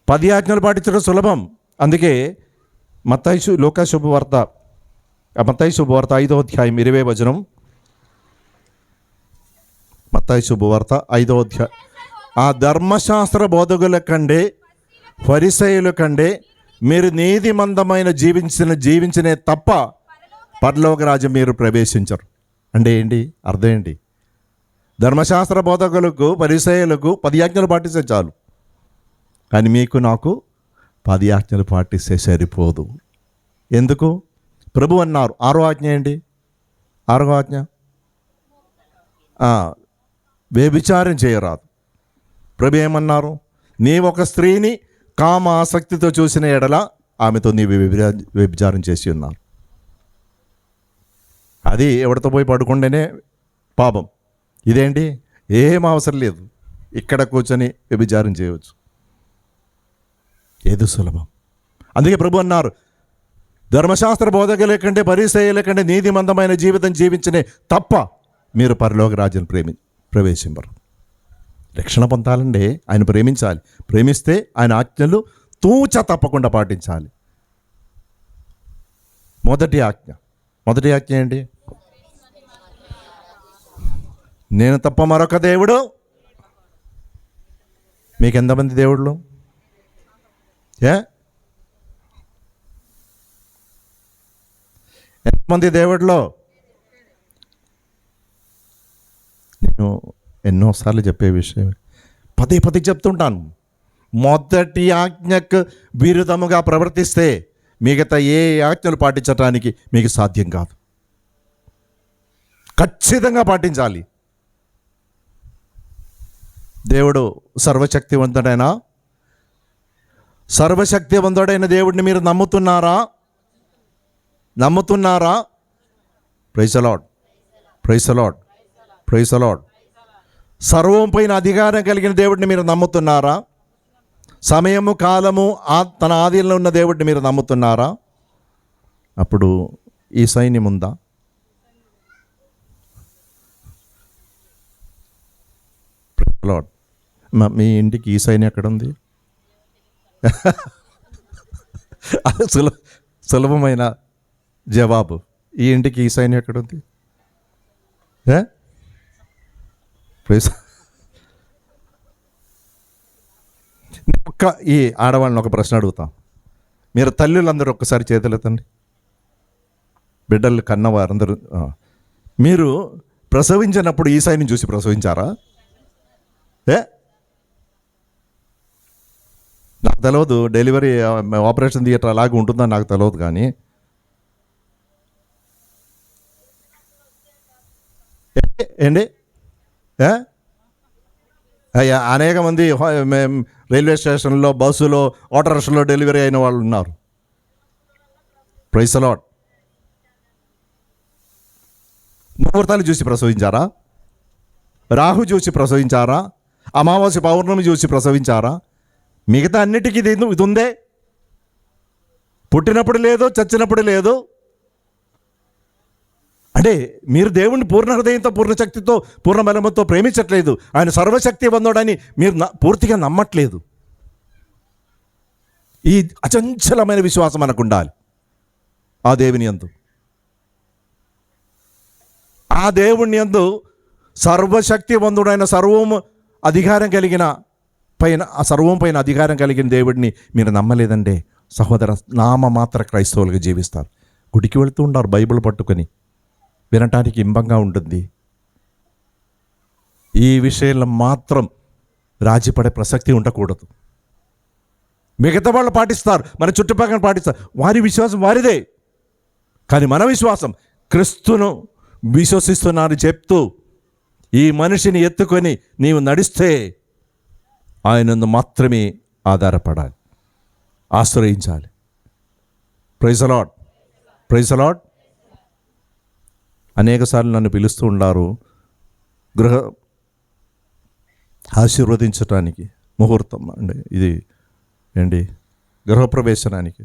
10 ఆజ్ఞలు పాటించడం సులభం. అందుకే మత్తయి శుభవార్త 5వ అధ్యాయం 20వ వచనం. మత్తయి శుభవార్త 5వ అధ్యాయం. ఆ ధర్మశాస్త్ర బోధకుల కంటే ఫరిసయ్యుల కంటే మీరు నీతిమంతమైన జీవించినే తప్ప పరలోక రాజ్యం మీరు ప్రవేశించరు. అంటే ఏంటి? అర్థం ఏంటి? ధర్మశాస్త్ర బోధకులకు, ఫరిసయ్యులకు 10 ఆజ్ఞలు పాటిస్తే చాలు, కానీ మీకు నాకు 10 ఆజ్ఞలు పాటిస్తే సరిపోదు. ఎందుకు? ప్రభు అన్నారు 6వ ఆజ్ఞ ఏంటి? 6వ ఆజ్ఞ వ్యభిచారం చేయరాదు. ప్రభు ఏమన్నారు? నీవు ఒక స్త్రీని కామ ఆసక్తితో చూసిన ఎడల ఆమెతో నీవు వ్యభిచారం చేసి ఉన్నారు. అది ఎవరితో పోయి పడుకుంటేనే పాపం. ఇదేంటి? ఏం అవసరం లేదు, ఇక్కడ కూర్చొని వ్యభిచారం చేయవచ్చు. ఏదో సులభం. అందుకే ప్రభు అన్నారు ధర్మశాస్త్ర బోధకుల కంటే ఫరిసయ్యుల కంటే నీతిమంతమైన జీవితం జీవించనే తప్ప మీరు పరలోక రాజ్యం ప్రవేశింపరు. రక్షణ పొందాలంటే ఆయన ప్రేమించాలి. ప్రేమిస్తే ఆయన ఆజ్ఞలు తూచ తప్పకుండా పాటించాలి. మొదటి ఆజ్ఞ ఏంటి? నేను తప్ప మరొక దేవుడు. మీకు ఎంతమంది దేవుళ్ళు? ఎంతమంది దేవుళ్ళు? నేను ఎన్నోసార్లు చెప్పే విషయం, పదే చెప్తుంటాను. మొదటి ఆజ్ఞకు విరుద్ధముగా ప్రవర్తిస్తే మిగతా ఏ ఆజ్ఞలు పాటించడానికి మీకు సాధ్యం కాదు. ఖచ్చితంగా పాటించాలి. దేవుడు సర్వశక్తివంతుడైన దేవుడిని మీరు నమ్ముతున్నారా? Praise the lord, praise the lord, praise the lord. సర్వం పైన అధికారం కలిగిన దేవుడిని మీరు నమ్ముతున్నారా? సమయము, కాలము తన ఆధీనంలో ఉన్న దేవుడిని మీరు నమ్ముతున్నారా? అప్పుడు ఈ సైన్యం ఉందా? లార్డ్, మీ ఇంటికి ఈ సైన్యం ఎక్కడ ఉంది? అది సులభమైన జవాబు. ఈ ఇంటికి ఈ సైన్యం ఎక్కడ ఉంది? ఈ ఆడవాళ్ళని ఒక ప్రశ్న అడుగుతాం. మీరు తల్లులందరూ ఒక్కసారి చేతులెత్తండి. బిడ్డలు కన్నవారందరూ మీరు ప్రసవించినప్పుడు ఈసాయిని చూసి ప్రసవించారా? నాకు తెలియదు, డెలివరీ ఆపరేషన్ థియేటర్ అలాగే ఉంటుందని నాకు తెలియదు. కానీ ఏంటి అనేక మంది రైల్వే స్టేషన్లో, బస్సులో, ఆటో రిక్షాలో డెలివరీ అయిన వాళ్ళు ఉన్నారు. Praise the lord. ముహూర్తాలు చూసి ప్రసవించారా? రాహు చూసి ప్రసవించారా? అమావాస్య పౌర్ణమి చూసి ప్రసవించారా? మిగతా అన్నిటికీ ఇది ఉందే. పుట్టినప్పుడు లేదు, చచ్చినప్పుడు లేదు. అంటే మీరు దేవుణ్ణి పూర్ణ హృదయంతో, పూర్ణ శక్తితో, పూర్ణ బలముతో ప్రేమించట్లేదు. ఆయన సర్వశక్తి పొందడని మీరు పూర్తిగా నమ్మట్లేదు. ఈ అచంచలమైన విశ్వాసం మనకు ఉండాలి ఆ దేవుని యందు. ఆ దేవుని యందు సర్వశక్తి పొందుడైన, సర్వము అధికారం కలిగిన పైన, ఆ సర్వం పైన అధికారం కలిగిన దేవుడిని మీరు నమ్మలేదంటే సహోదర, నామమాత్ర క్రైస్తవులుగా జీవిస్తారు. గుడికి వెళుతూ ఉంటారు బైబిల్ పట్టుకొని, వినటానికి ఇంబంగా ఉంటుంది. ఈ విషయంలో మాత్రం రాజీపడే ప్రసక్తి ఉండకూడదు. మిగతా వాళ్ళు పాటిస్తారు, మన చుట్టుపక్కల పాటిస్తారు, వారి విశ్వాసం వారిదే. కానీ మన విశ్వాసం క్రీస్తును విశ్వసిస్తున్నారని చెప్తూ ఈ మనిషిని ఎత్తుకొని నీవు నడిస్తే ఆయనందు మాత్రమే ఆధారపడాలి, ఆశ్రయించాలి. Praise the lord, praise the lord. అనేకసార్లు నన్ను పిలుస్తూ ఉన్నారు గృహ ఆశీర్వదించడానికి, ముహూర్తం అండి ఇది ఏంటి, గృహప్రవేశానికి.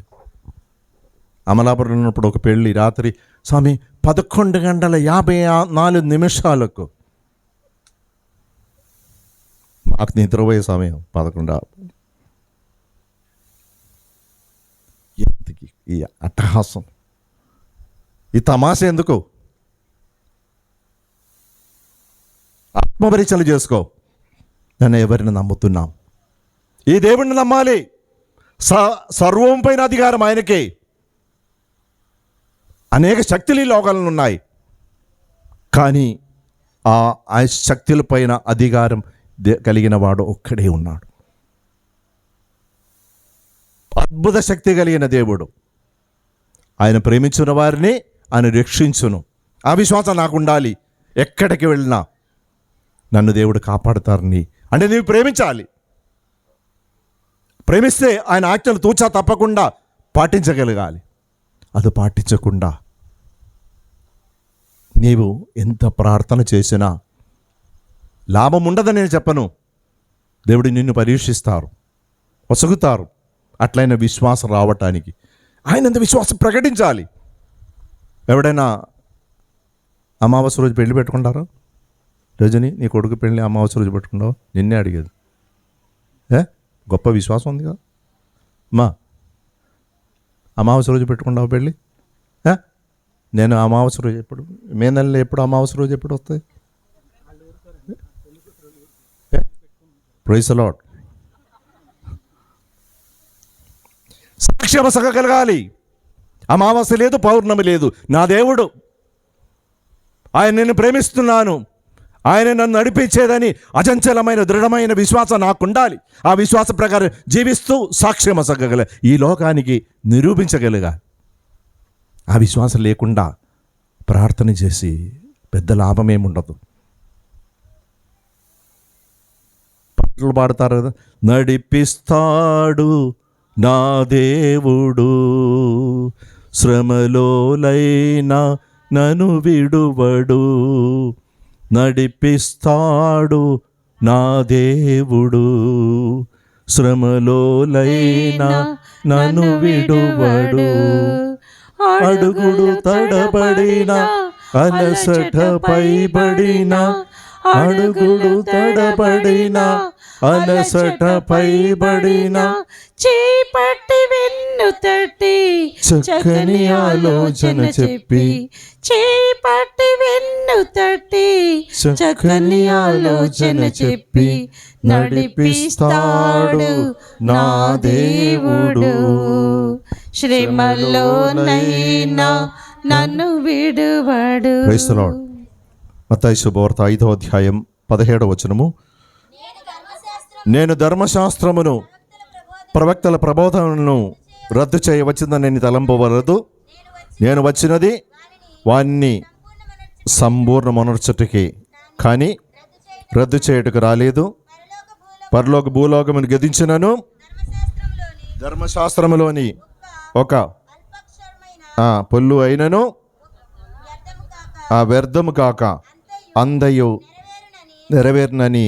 అమలాపురం ఉన్నప్పుడు ఒక పెళ్ళి, రాత్రి స్వామి 11:54 మాకు నిద్రపోయే సమయం 11. ఈ అట్టహాసం, ఈ తమాష ఎందుకు? ఆత్మపరీక్షలు చేసుకో. నన్ను ఎవరిని నమ్ముతున్నాం? ఈ దేవుణ్ణి నమ్మాలి. సర్వం పైన అధికారం ఆయనకే. అనేక శక్తులు ఈ లోకాలను ఉన్నాయి, కానీ ఆ శక్తుల పైన అధికారం కలిగిన వాడు ఒక్కడే ఉన్నాడు. అద్భుత శక్తి కలిగిన దేవుడు. ఆయన ప్రేమించిన వారిని ఆయన రక్షించును. ఆ విశ్వాసం నాకు ఉండాలి. ఎక్కడికి వెళ్ళినా నన్ను దేవుడు కాపాడుతారని. అంటే నీవు ప్రేమించాలి. ప్రేమిస్తే ఆయన ఆజ్ఞలు తూచా తప్పకుండా పాటించగలగాలి. అది పాటించకుండా నీవు ఎంత ప్రార్థన చేసినా లాభం ఉండదని నేను చెప్పను. దేవుడు నిన్ను పరీక్షిస్తారు, వసగుతారు. అట్లయిన విశ్వాసం రావటానికి ఆయనంత విశ్వాసం ప్రకటించాలి. ఎవడైనా అమావాస్య రోజు పెళ్లి పెట్టుకుంటారా? రజని, నీ కొడుకు పెళ్ళి అమావాస్య రోజు పెట్టుకున్నావు? నిన్నే అడిగేది. గొప్ప విశ్వాసం ఉంది కదా అమ్మా. అమావాస్య రోజు పెట్టుకున్నావు పెళ్ళి? నేను అమావాస్య రోజు ఎప్పుడు, మే నెలలో ఎప్పుడు అమావాస్య రోజు ఎప్పుడు వస్తాయి? Praise the lord. సాక్ష్యం సగగలగాలి. అమావాస్య లేదు, పౌర్ణమి లేదు. నా దేవుడు, ఆయన నిన్ను ప్రేమిస్తున్నాను, ఆయన నన్ను నడిపించేదని అచంచలమైన దృఢమైన విశ్వాసం నాకు ఉండాలి. ఆ విశ్వాస ప్రకారం జీవిస్తూ సాక్ష్యం సగగల ఈ లోకానికి నిరూపించగలగాలి. ఆ విశ్వాసం లేకుండా ప్రార్థన చేసి పెద్ద లాభం ఏముండదు. పాటలు పాడతారు కదా, నడిపిస్తాడు నా దేవుడు, శ్రమలోలైనా నన్ను విడువడు, నడిపిస్తాడు నా దేవుడు, శ్రమలోలైనా నన్ను విడువడు, అడుగుడు తడబడిన అలసట పైబడిన, అడుగుడు తడబడిన అలసట పైబడిన, చేపట్టి వెన్ను తట్టి చక్కని ఆలోచన చెప్పి, చేపట్టి వెన్ను తట్టి చక్కని ఆలోచన చెప్పి నడిపిస్తాడు నా దేవుడు, శ్రమలోనైనా నన్ను విడువడు. Praise the lord. మత్తయి శుభవార్త 5వ అధ్యాయం 17వ వచనము. నేను ధర్మశాస్త్రమును ప్రవక్తల ప్రబోధనను రద్దు చేయవచ్చిందని నేను తలంపవలదు. నేను వచ్చినది వాణ్ణి సంపూర్ణమనర్చుటకి, కానీ రద్దు చేయుటకు రాలేదు. పరలోక భూలోకమును గతించినను ధర్మశాస్త్రములోని ఒక పొల్లు అయినను వ్యర్థము కాక అందయు నెరవేరునని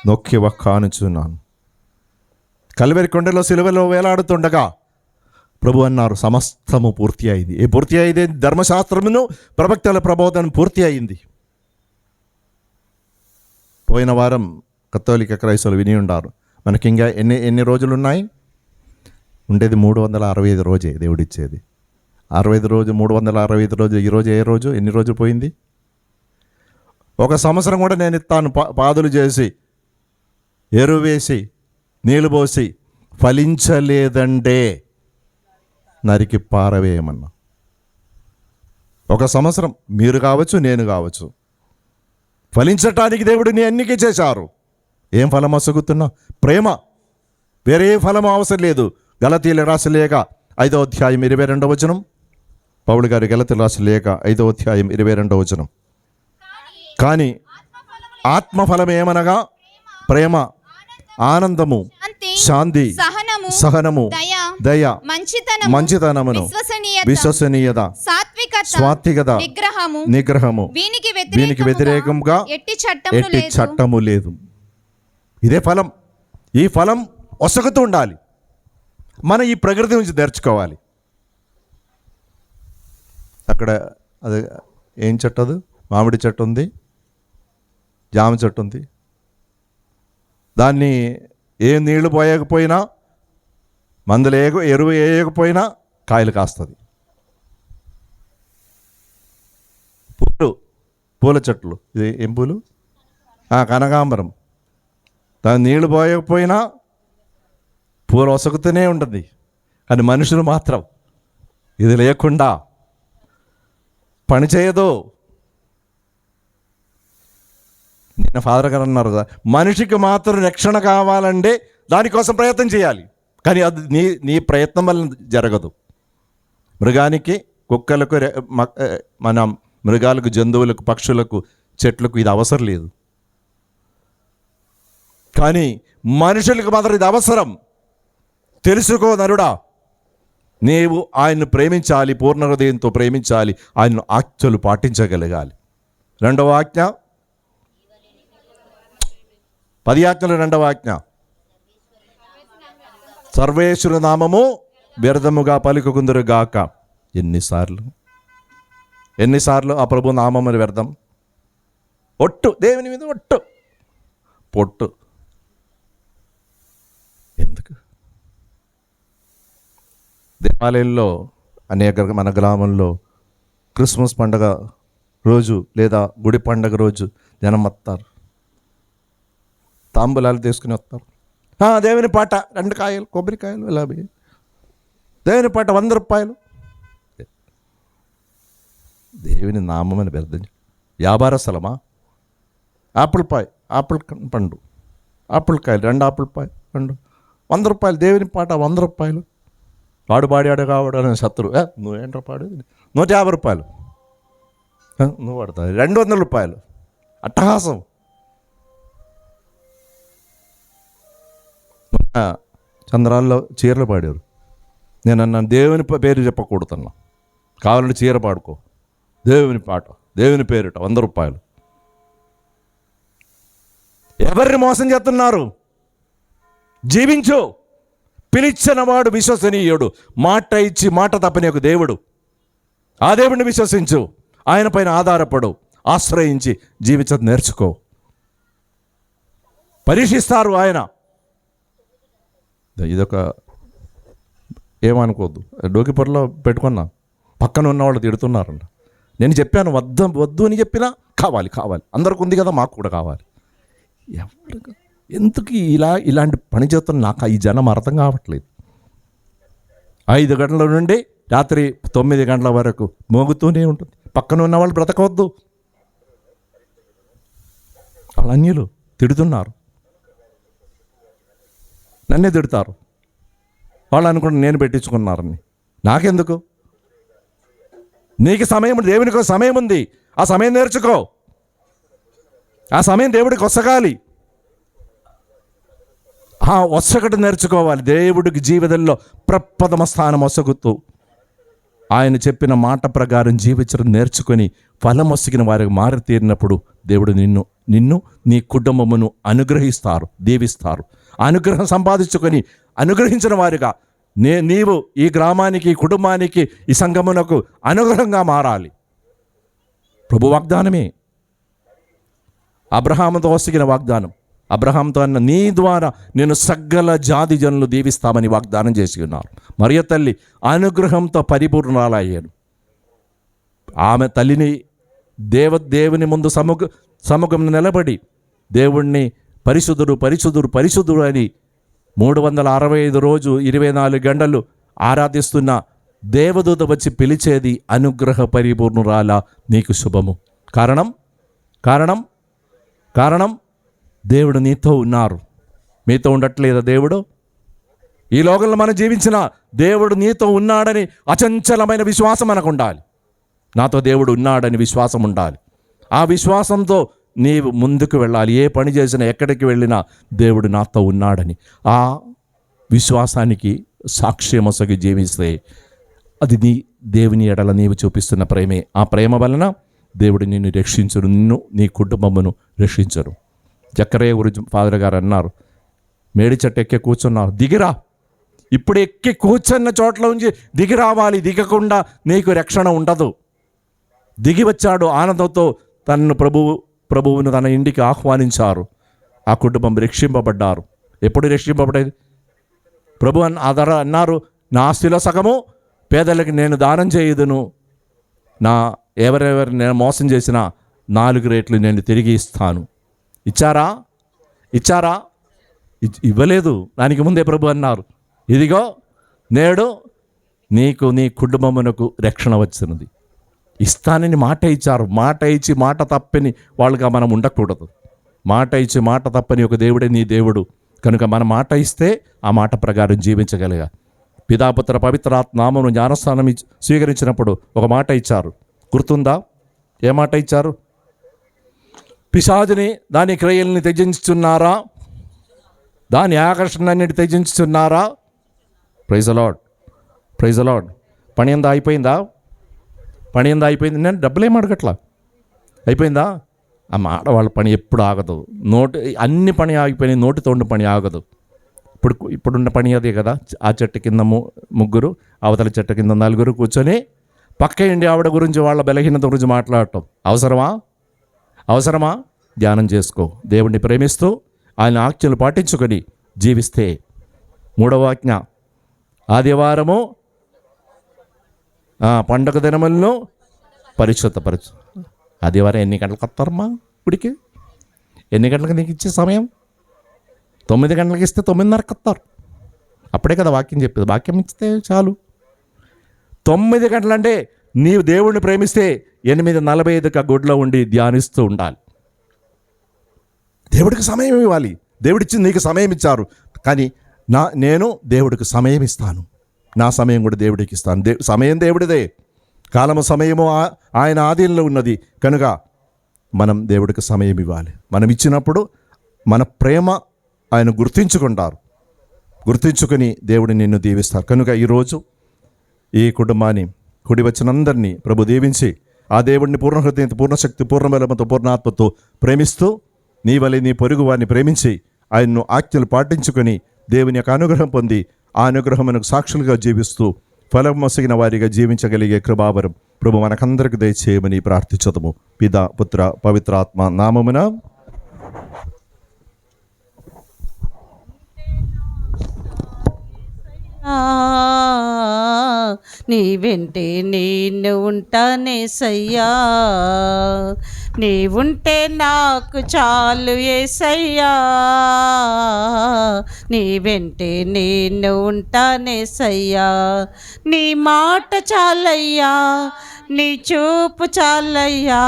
నొక్కి కానుచున్నాను. కల్వరి కొండలో సిలువలో వేలాడుతుండగా ప్రభు అన్నారు, సమస్తము పూర్తి అయింది. ఏ పూర్తి అయింది? ధర్మశాస్త్రమును ప్రవక్తల ప్రబోధన పూర్తి అయింది. పోయిన వారం కథోలిక క్రైస్తవులు విని ఉండారు. మనకి ఇంకా ఎన్ని రోజులు ఉన్నాయి? ఉండేది 365 రోజే దేవుడిచ్చేది. 65 రోజు 365 రోజు. ఈరోజు ఏ రోజు? ఎన్ని రోజులు పోయింది? ఒక సంవత్సరం కూడా నేను ఇస్తాను పాదులు చేసి ఎరువు వేసి నీళ్ళు పోసి ఫలించలేదంటే నరికి పారవేయమన్నా. ఒక సంవత్సరం మీరు కావచ్చు, నేను కావచ్చు. ఫలించటానికి దేవుడిని ఎన్నిక చేశారు. ఏం ఫలం అసగుతున్నా? ప్రేమ. వేరే ఏ ఫలం అవసరం లేదు. గలతీయులకు రాసిన లేఖ 5వ అధ్యాయం 22వ వచనం. పౌలు గారి గలతీయులకు రాసిన లేఖ 5వ అధ్యాయం 22వ వచనం. కానీ ఆత్మఫలం ఏమనగా ప్రేమ, ఆనందము, శాంతి, సహనము, దయ, మంచితనమును, విశ్వసనీయత, సాత్వికత, నిగ్రహము, వీనికి వ్యతిరేకంగా ఎట్టి చట్టము లేదు. ఇదే ఫలం. ఈ ఫలం ఒసగుతూ ఉండాలి. మనం ఈ ప్రకృతి నుంచి నేర్చుకోవాలి. అక్కడ అది ఏం చెట్టు? అది మామిడి చెట్టు ఉంది, జామ చెట్టు ఉంది. దాన్ని ఏ నీళ్లు పోయకపోయినా, మందులు ఎరువు వేయకపోయినా కాయలు కాస్తుంది. పూల చెట్లు, ఇది ఏం పూలు? కనకాంబరం. దాని నీళ్లు పోయకపోయినా పూలు వసకుతూనే ఉంటుంది. కానీ మనుషులు మాత్రం ఇది లేకుండా పని చేయదు. నేను ఫాదర్ గారు అన్నారు కదా, మనిషికి మాత్రం రక్షణ కావాలంటే దానికోసం ప్రయత్నం చేయాలి. కానీ అది నీ ప్రయత్నం వల్ల జరగదు. మృగానికి, కుక్కలకు, మన మృగాలకు, జంతువులకు, పక్షులకు, చెట్లకు ఇది అవసరం లేదు. కానీ మనుషులకు మాత్రం ఇది అవసరం. తెలుసుకో నరుడా, నీవు ఆయన్ను ప్రేమించాలి, పూర్ణ హృదయంతో ప్రేమించాలి, ఆయన ఆజ్ఞలు పాటించగలగాలి. 2వ ఆజ్ఞ, 10 ఆజ్ఞలు 2వ ఆజ్ఞ, సర్వేశ్వరు నామము వ్యర్థముగా పలుకుకుందరుగాక. ఎన్నిసార్లు ఆ ప్రభు నామములు వ్యర్థం? ఒట్టు, దేవుని మీద ఒట్టు, పొట్టు. ఎందుకు? దేవాలయంలో మన గ్రామంలో క్రిస్మస్ పండుగ రోజు లేదా గుడి పండుగ రోజు జనం వస్తారు, తాంబూలాలు తీసుకుని వస్తారు. దేవుని పాట 2 కాయలు, కొబ్బరికాయలు, ఇలా దేవుని పాట 100 రూపాయలు. దేవుని నామని వ్యర్థం. వ్యాపార స్థలమా? ఆపిల్ పండు, ఆపిల్ కాయలు, 2 ఆపిల్ పండు 100 రూపాయలు. దేవుని పాట 100 రూపాయలు. పాడు కావడం అనే శత్రువు, నువ్వేంట్రా పాడు, 150 రూపాయలు. నువ్వు పడతావు 200 రూపాయలు. అట్టహాసం. చంద్రాల్లో చీరలు పాడారు. నేను అన్నాను, దేవుని పేరు చెప్పకూడదన్నా, కావాలంటే చీర పాడుకో. దేవుని పాట, దేవుని పేరుట 100 రూపాయలు. ఎవరిని మోసం చేస్తున్నారు? జీవించు. పిలిచిన వాడు విశ్వసనీయుడు, మాట ఇచ్చి మాట తప్పని ఒక దేవుడు. ఆ దేవుడిని విశ్వసించు, ఆయన పైన ఆధారపడు, ఆశ్రయించి జీవించడం నేర్చుకో. పరీక్షిస్తారు ఆయన. ఇదొక ఏమనుకోవద్దు, డోకిపొరలో పెట్టుకున్నా, పక్కన ఉన్న వాళ్ళు తిడుతున్నారంట. నేను చెప్పాను వద్దు అని చెప్పినా కావాలి. అందరికి ఉంది కదా, మాకు కూడా కావాలి. ఎవరికి ఎందుకు ఇలాంటి పని చేస్తున్న నాకు ఈ జనం అర్థం కావట్లేదు. 5 గంటల నుండి రాత్రి 9 గంటల వరకు మోగుతూనే ఉంటుంది. పక్కన ఉన్న వాళ్ళు బ్రతకవద్దు. వాళ్ళ అన్యులు తిడుతున్నారు, నన్నే తిడతారు. వాళ్ళు అనుకుంటే నేను పెట్టించుకున్నారని. నాకెందుకు? నీకు సమయం, దేవునికి సమయం ఉంది. ఆ సమయం నేర్చుకో. ఆ సమయం దేవుడికి వసగాలి. వసగట నేర్చుకోవాలి. దేవుడికి జీవితంలో ప్రప్రథమ స్థానం వసగుతూ ఆయన చెప్పిన మాట ప్రకారం జీవించడం నేర్చుకొని ఫలం వసిగిన వారికి మారి తీరినప్పుడు దేవుడు నిన్ను నీ కుటుంబమును అనుగ్రహిస్తారు, దీవిస్తారు. అనుగ్రహం సంపాదించుకొని అనుగ్రహించిన వారిగా నీవు ఈ గ్రామానికి, ఈ కుటుంబానికి, ఈ సంఘమునకు అనుగ్రహంగా మారాలి. ప్రభు వాగ్దానమే. అబ్రహాముతో వసిగిన వాగ్దానం. అబ్రహాంతో అన్న, నీ ద్వారా నేను సకల జాతి జనులు దీవిస్తామని వాగ్దానం చేసి ఉన్నారు. మరియ తల్లి అనుగ్రహంతో పరిపూర్ణాలయ్యాడు. ఆమె తల్లిని దేవుని ముందు సముఖం నిలబడి దేవుణ్ణి పరిశుద్ధుడు పరిశుద్ధుడు పరిశుద్ధుడు అని 365 రోజు 24 గంటలు ఆరాధిస్తున్న దేవదూత వచ్చి పిలిచేది, అనుగ్రహ పరిపూర్ణురాలా నీకు శుభము. కారణం దేవుడు నీతో ఉన్నారు. మీతో ఉండట్లేదా దేవుడు? ఈ లోకంలో మనం జీవించిన దేవుడు నీతో ఉన్నాడని అచంచలమైన విశ్వాసం మనకు ఉండాలి. నాతో దేవుడు ఉన్నాడని విశ్వాసం ఉండాలి. ఆ విశ్వాసంతో నీవు ముందుకు వెళ్ళాలి. ఏ పని చేసినా, ఎక్కడికి వెళ్ళినా దేవుడు నాతో ఉన్నాడని ఆ విశ్వాసానికి సాక్ష్యమొసగి జీవిస్తే అది దేవుని ఎడల నీవు చూపిస్తున్న ప్రేమే. ఆ ప్రేమ వలన దేవుడు నిన్ను రక్షించరు, నిన్ను నీ కుటుంబమును రక్షించరు. జక్కరయ్య గురించి ఫాదర్ గారు అన్నారు, మేడి చెట్టు ఎక్కి కూర్చున్నారు, దిగిరా. ఇప్పుడు ఎక్కి కూర్చున్న చోట్ల నుంచి దిగి రావాలి. దిగకుండా నీకు రక్షణ ఉండదు. దిగి వచ్చాడు ఆనందంతో. తనను ప్రభువును తన ఇంటికి ఆహ్వానించారు. ఆ కుటుంబం రక్షింపబడ్డారు. ఎప్పుడు రక్షింపబడేది? ప్రభు అన్నారు, నా ఆస్తిలో సగము పేదలకు నేను దానం చేయుదును. ఎవరెవరు నేను మోసం చేసినా 4 రెట్లు నేను తిరిగి ఇస్తాను. ఇచ్చారా? ఇవ్వలేదు. దానికి ముందే ప్రభు అన్నారు, ఇదిగో నేడు నీకు నీ కుటుంబమునకు రక్షణ వచ్చినది. ఇస్తానని మాట ఇచ్చారు. మాట ఇచ్చి మాట తప్పని వాళ్ళుగా మనం ఉండకూడదు. మాట ఇచ్చి మాట తప్పని ఒక దేవుడే నీ దేవుడు. కనుక మన మాట ఇస్తే ఆ మాట ప్రకారం జీవించగలిగా. పితాపుత్ర పవిత్రాత్మ నామమును జ్ఞానస్నానం స్వీకరించినప్పుడు ఒక మాట ఇచ్చారు, గుర్తుందా? ఏ మాట ఇచ్చారు? పిశాచుని దాని క్రియల్ని త్యజించుతున్నారా? దాని ఆకర్షణన్నిటి త్యజించుతున్నారా? Praise the lord. పని ఎంత అయిపోయిందా? నేను డబ్బులేం అడగట్లా. అయిపోయిందా? ఆ ఆడవాళ్ళ పని ఎప్పుడు ఆగదు. అన్ని పని ఆగిపోయినాయి, నోటితో ఉండి పని ఆగదు. ఇప్పుడున్న పని అదే కదా. ఆ చెట్టు కింద 3, అవతల చెట్టు కింద 4 కూర్చొని పక్క ఇండి ఆవిడ గురించి, వాళ్ళ బలహీనత గురించి మాట్లాడటం అవసరమా? ధ్యానం చేసుకో. దేవుణ్ణి ప్రేమిస్తూ ఆయన ఆజ్ఞలు పాటించుకొని జీవిస్తే. 3వ ఆజ్ఞ, ఆదివారము పండుగ దినములను పరిశుద్ధపరచు. ఆదివారం ఎన్ని గంటలకు వస్తారమ్మా గుడికి? ఎన్ని గంటలకు నీకు ఇచ్చే సమయం? 9 గంటలకు ఇస్తే 9:30కి వస్తారు. అప్పుడే కదా వాక్యం చెప్పేది. వాక్యం ఇస్తే చాలు. 9 గంటలంటే నీవు దేవుణ్ణి ప్రేమిస్తే 8:45కి గుడిలో ఉండి ధ్యానిస్తూ ఉండాలి. దేవుడికి సమయం ఇవ్వాలి. దేవుడిచ్చి నీకు సమయం ఇచ్చారు. కానీ నేను దేవుడికి సమయం ఇస్తాను. నా సమయం కూడా దేవుడికి ఇస్తాను. సమయం దేవుడిదే. కాలము సమయము ఆయన ఆధీనంలో ఉన్నది. కనుక మనం దేవుడికి సమయం ఇవ్వాలి. మనం ఇచ్చినప్పుడు మన ప్రేమ ఆయన గుర్తించుకొని దేవుడు నిన్ను దీవిస్తారు. కనుక ఈరోజు ఈ కుటుంబాన్ని, కూడి వచ్చిన అందరినీ ప్రభు దీవించి ఆ దేవుడిని పూర్ణ హృదయంతో, పూర్ణశక్తి, పూర్ణబలముతో, పూర్ణాత్మతో ప్రేమిస్తూ నీ వలె నీ పొరుగు వారిని ప్రేమించి ఆయన్ను ఆజ్ఞలు పాటించుకొని దేవుని యొక్క అనుగ్రహం పొంది ఆ అనుగ్రహమునకు సాక్షులుగా జీవిస్తూ ఫలం మొసగిన వారిగా జీవించగలిగే కృపావరం ప్రభు మనకందరికి దయచేయమని ప్రార్థించుదాము. పితా పుత్ర పవిత్రాత్మ నామమున. నీ వెంటే నేను ఉంటానేసయ్యా, నీ ఉంటే నాకు చాలు యేసయ్యా. నీ వెంటే నేను ఉంటానేసయ్యా, నీ మాట చాలయ్యా, నీ చూపు చాలయ్యా,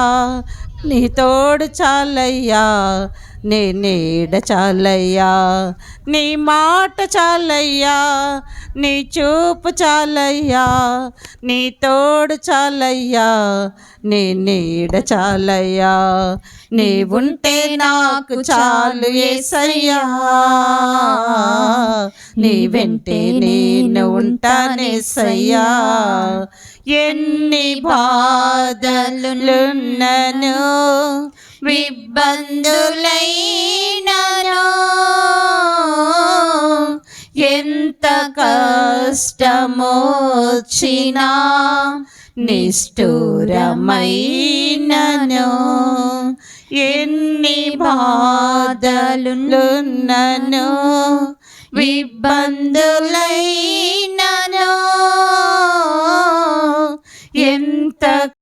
నీ తోడు చాలయ్యా, నీ నీడ చాలయ్యా, నీ మాట చాలయ్యా, నీ చూపు చాలయ్యా, నీ తోడు చాలయ్యా, నీ నీడ చాలయ్యా, నీ ఉంటే నాకు చాలు యేసయ్యా, నీ వెంటే నేను ఉంటానేసయ్యా. ఎన్ని బాధలున్నను విబ్బందులైనను ఎంత కష్టమొచ్చినా నిష్ఠూరమైనను, ఎన్ని బాధలున్నను విబ్బందులైనను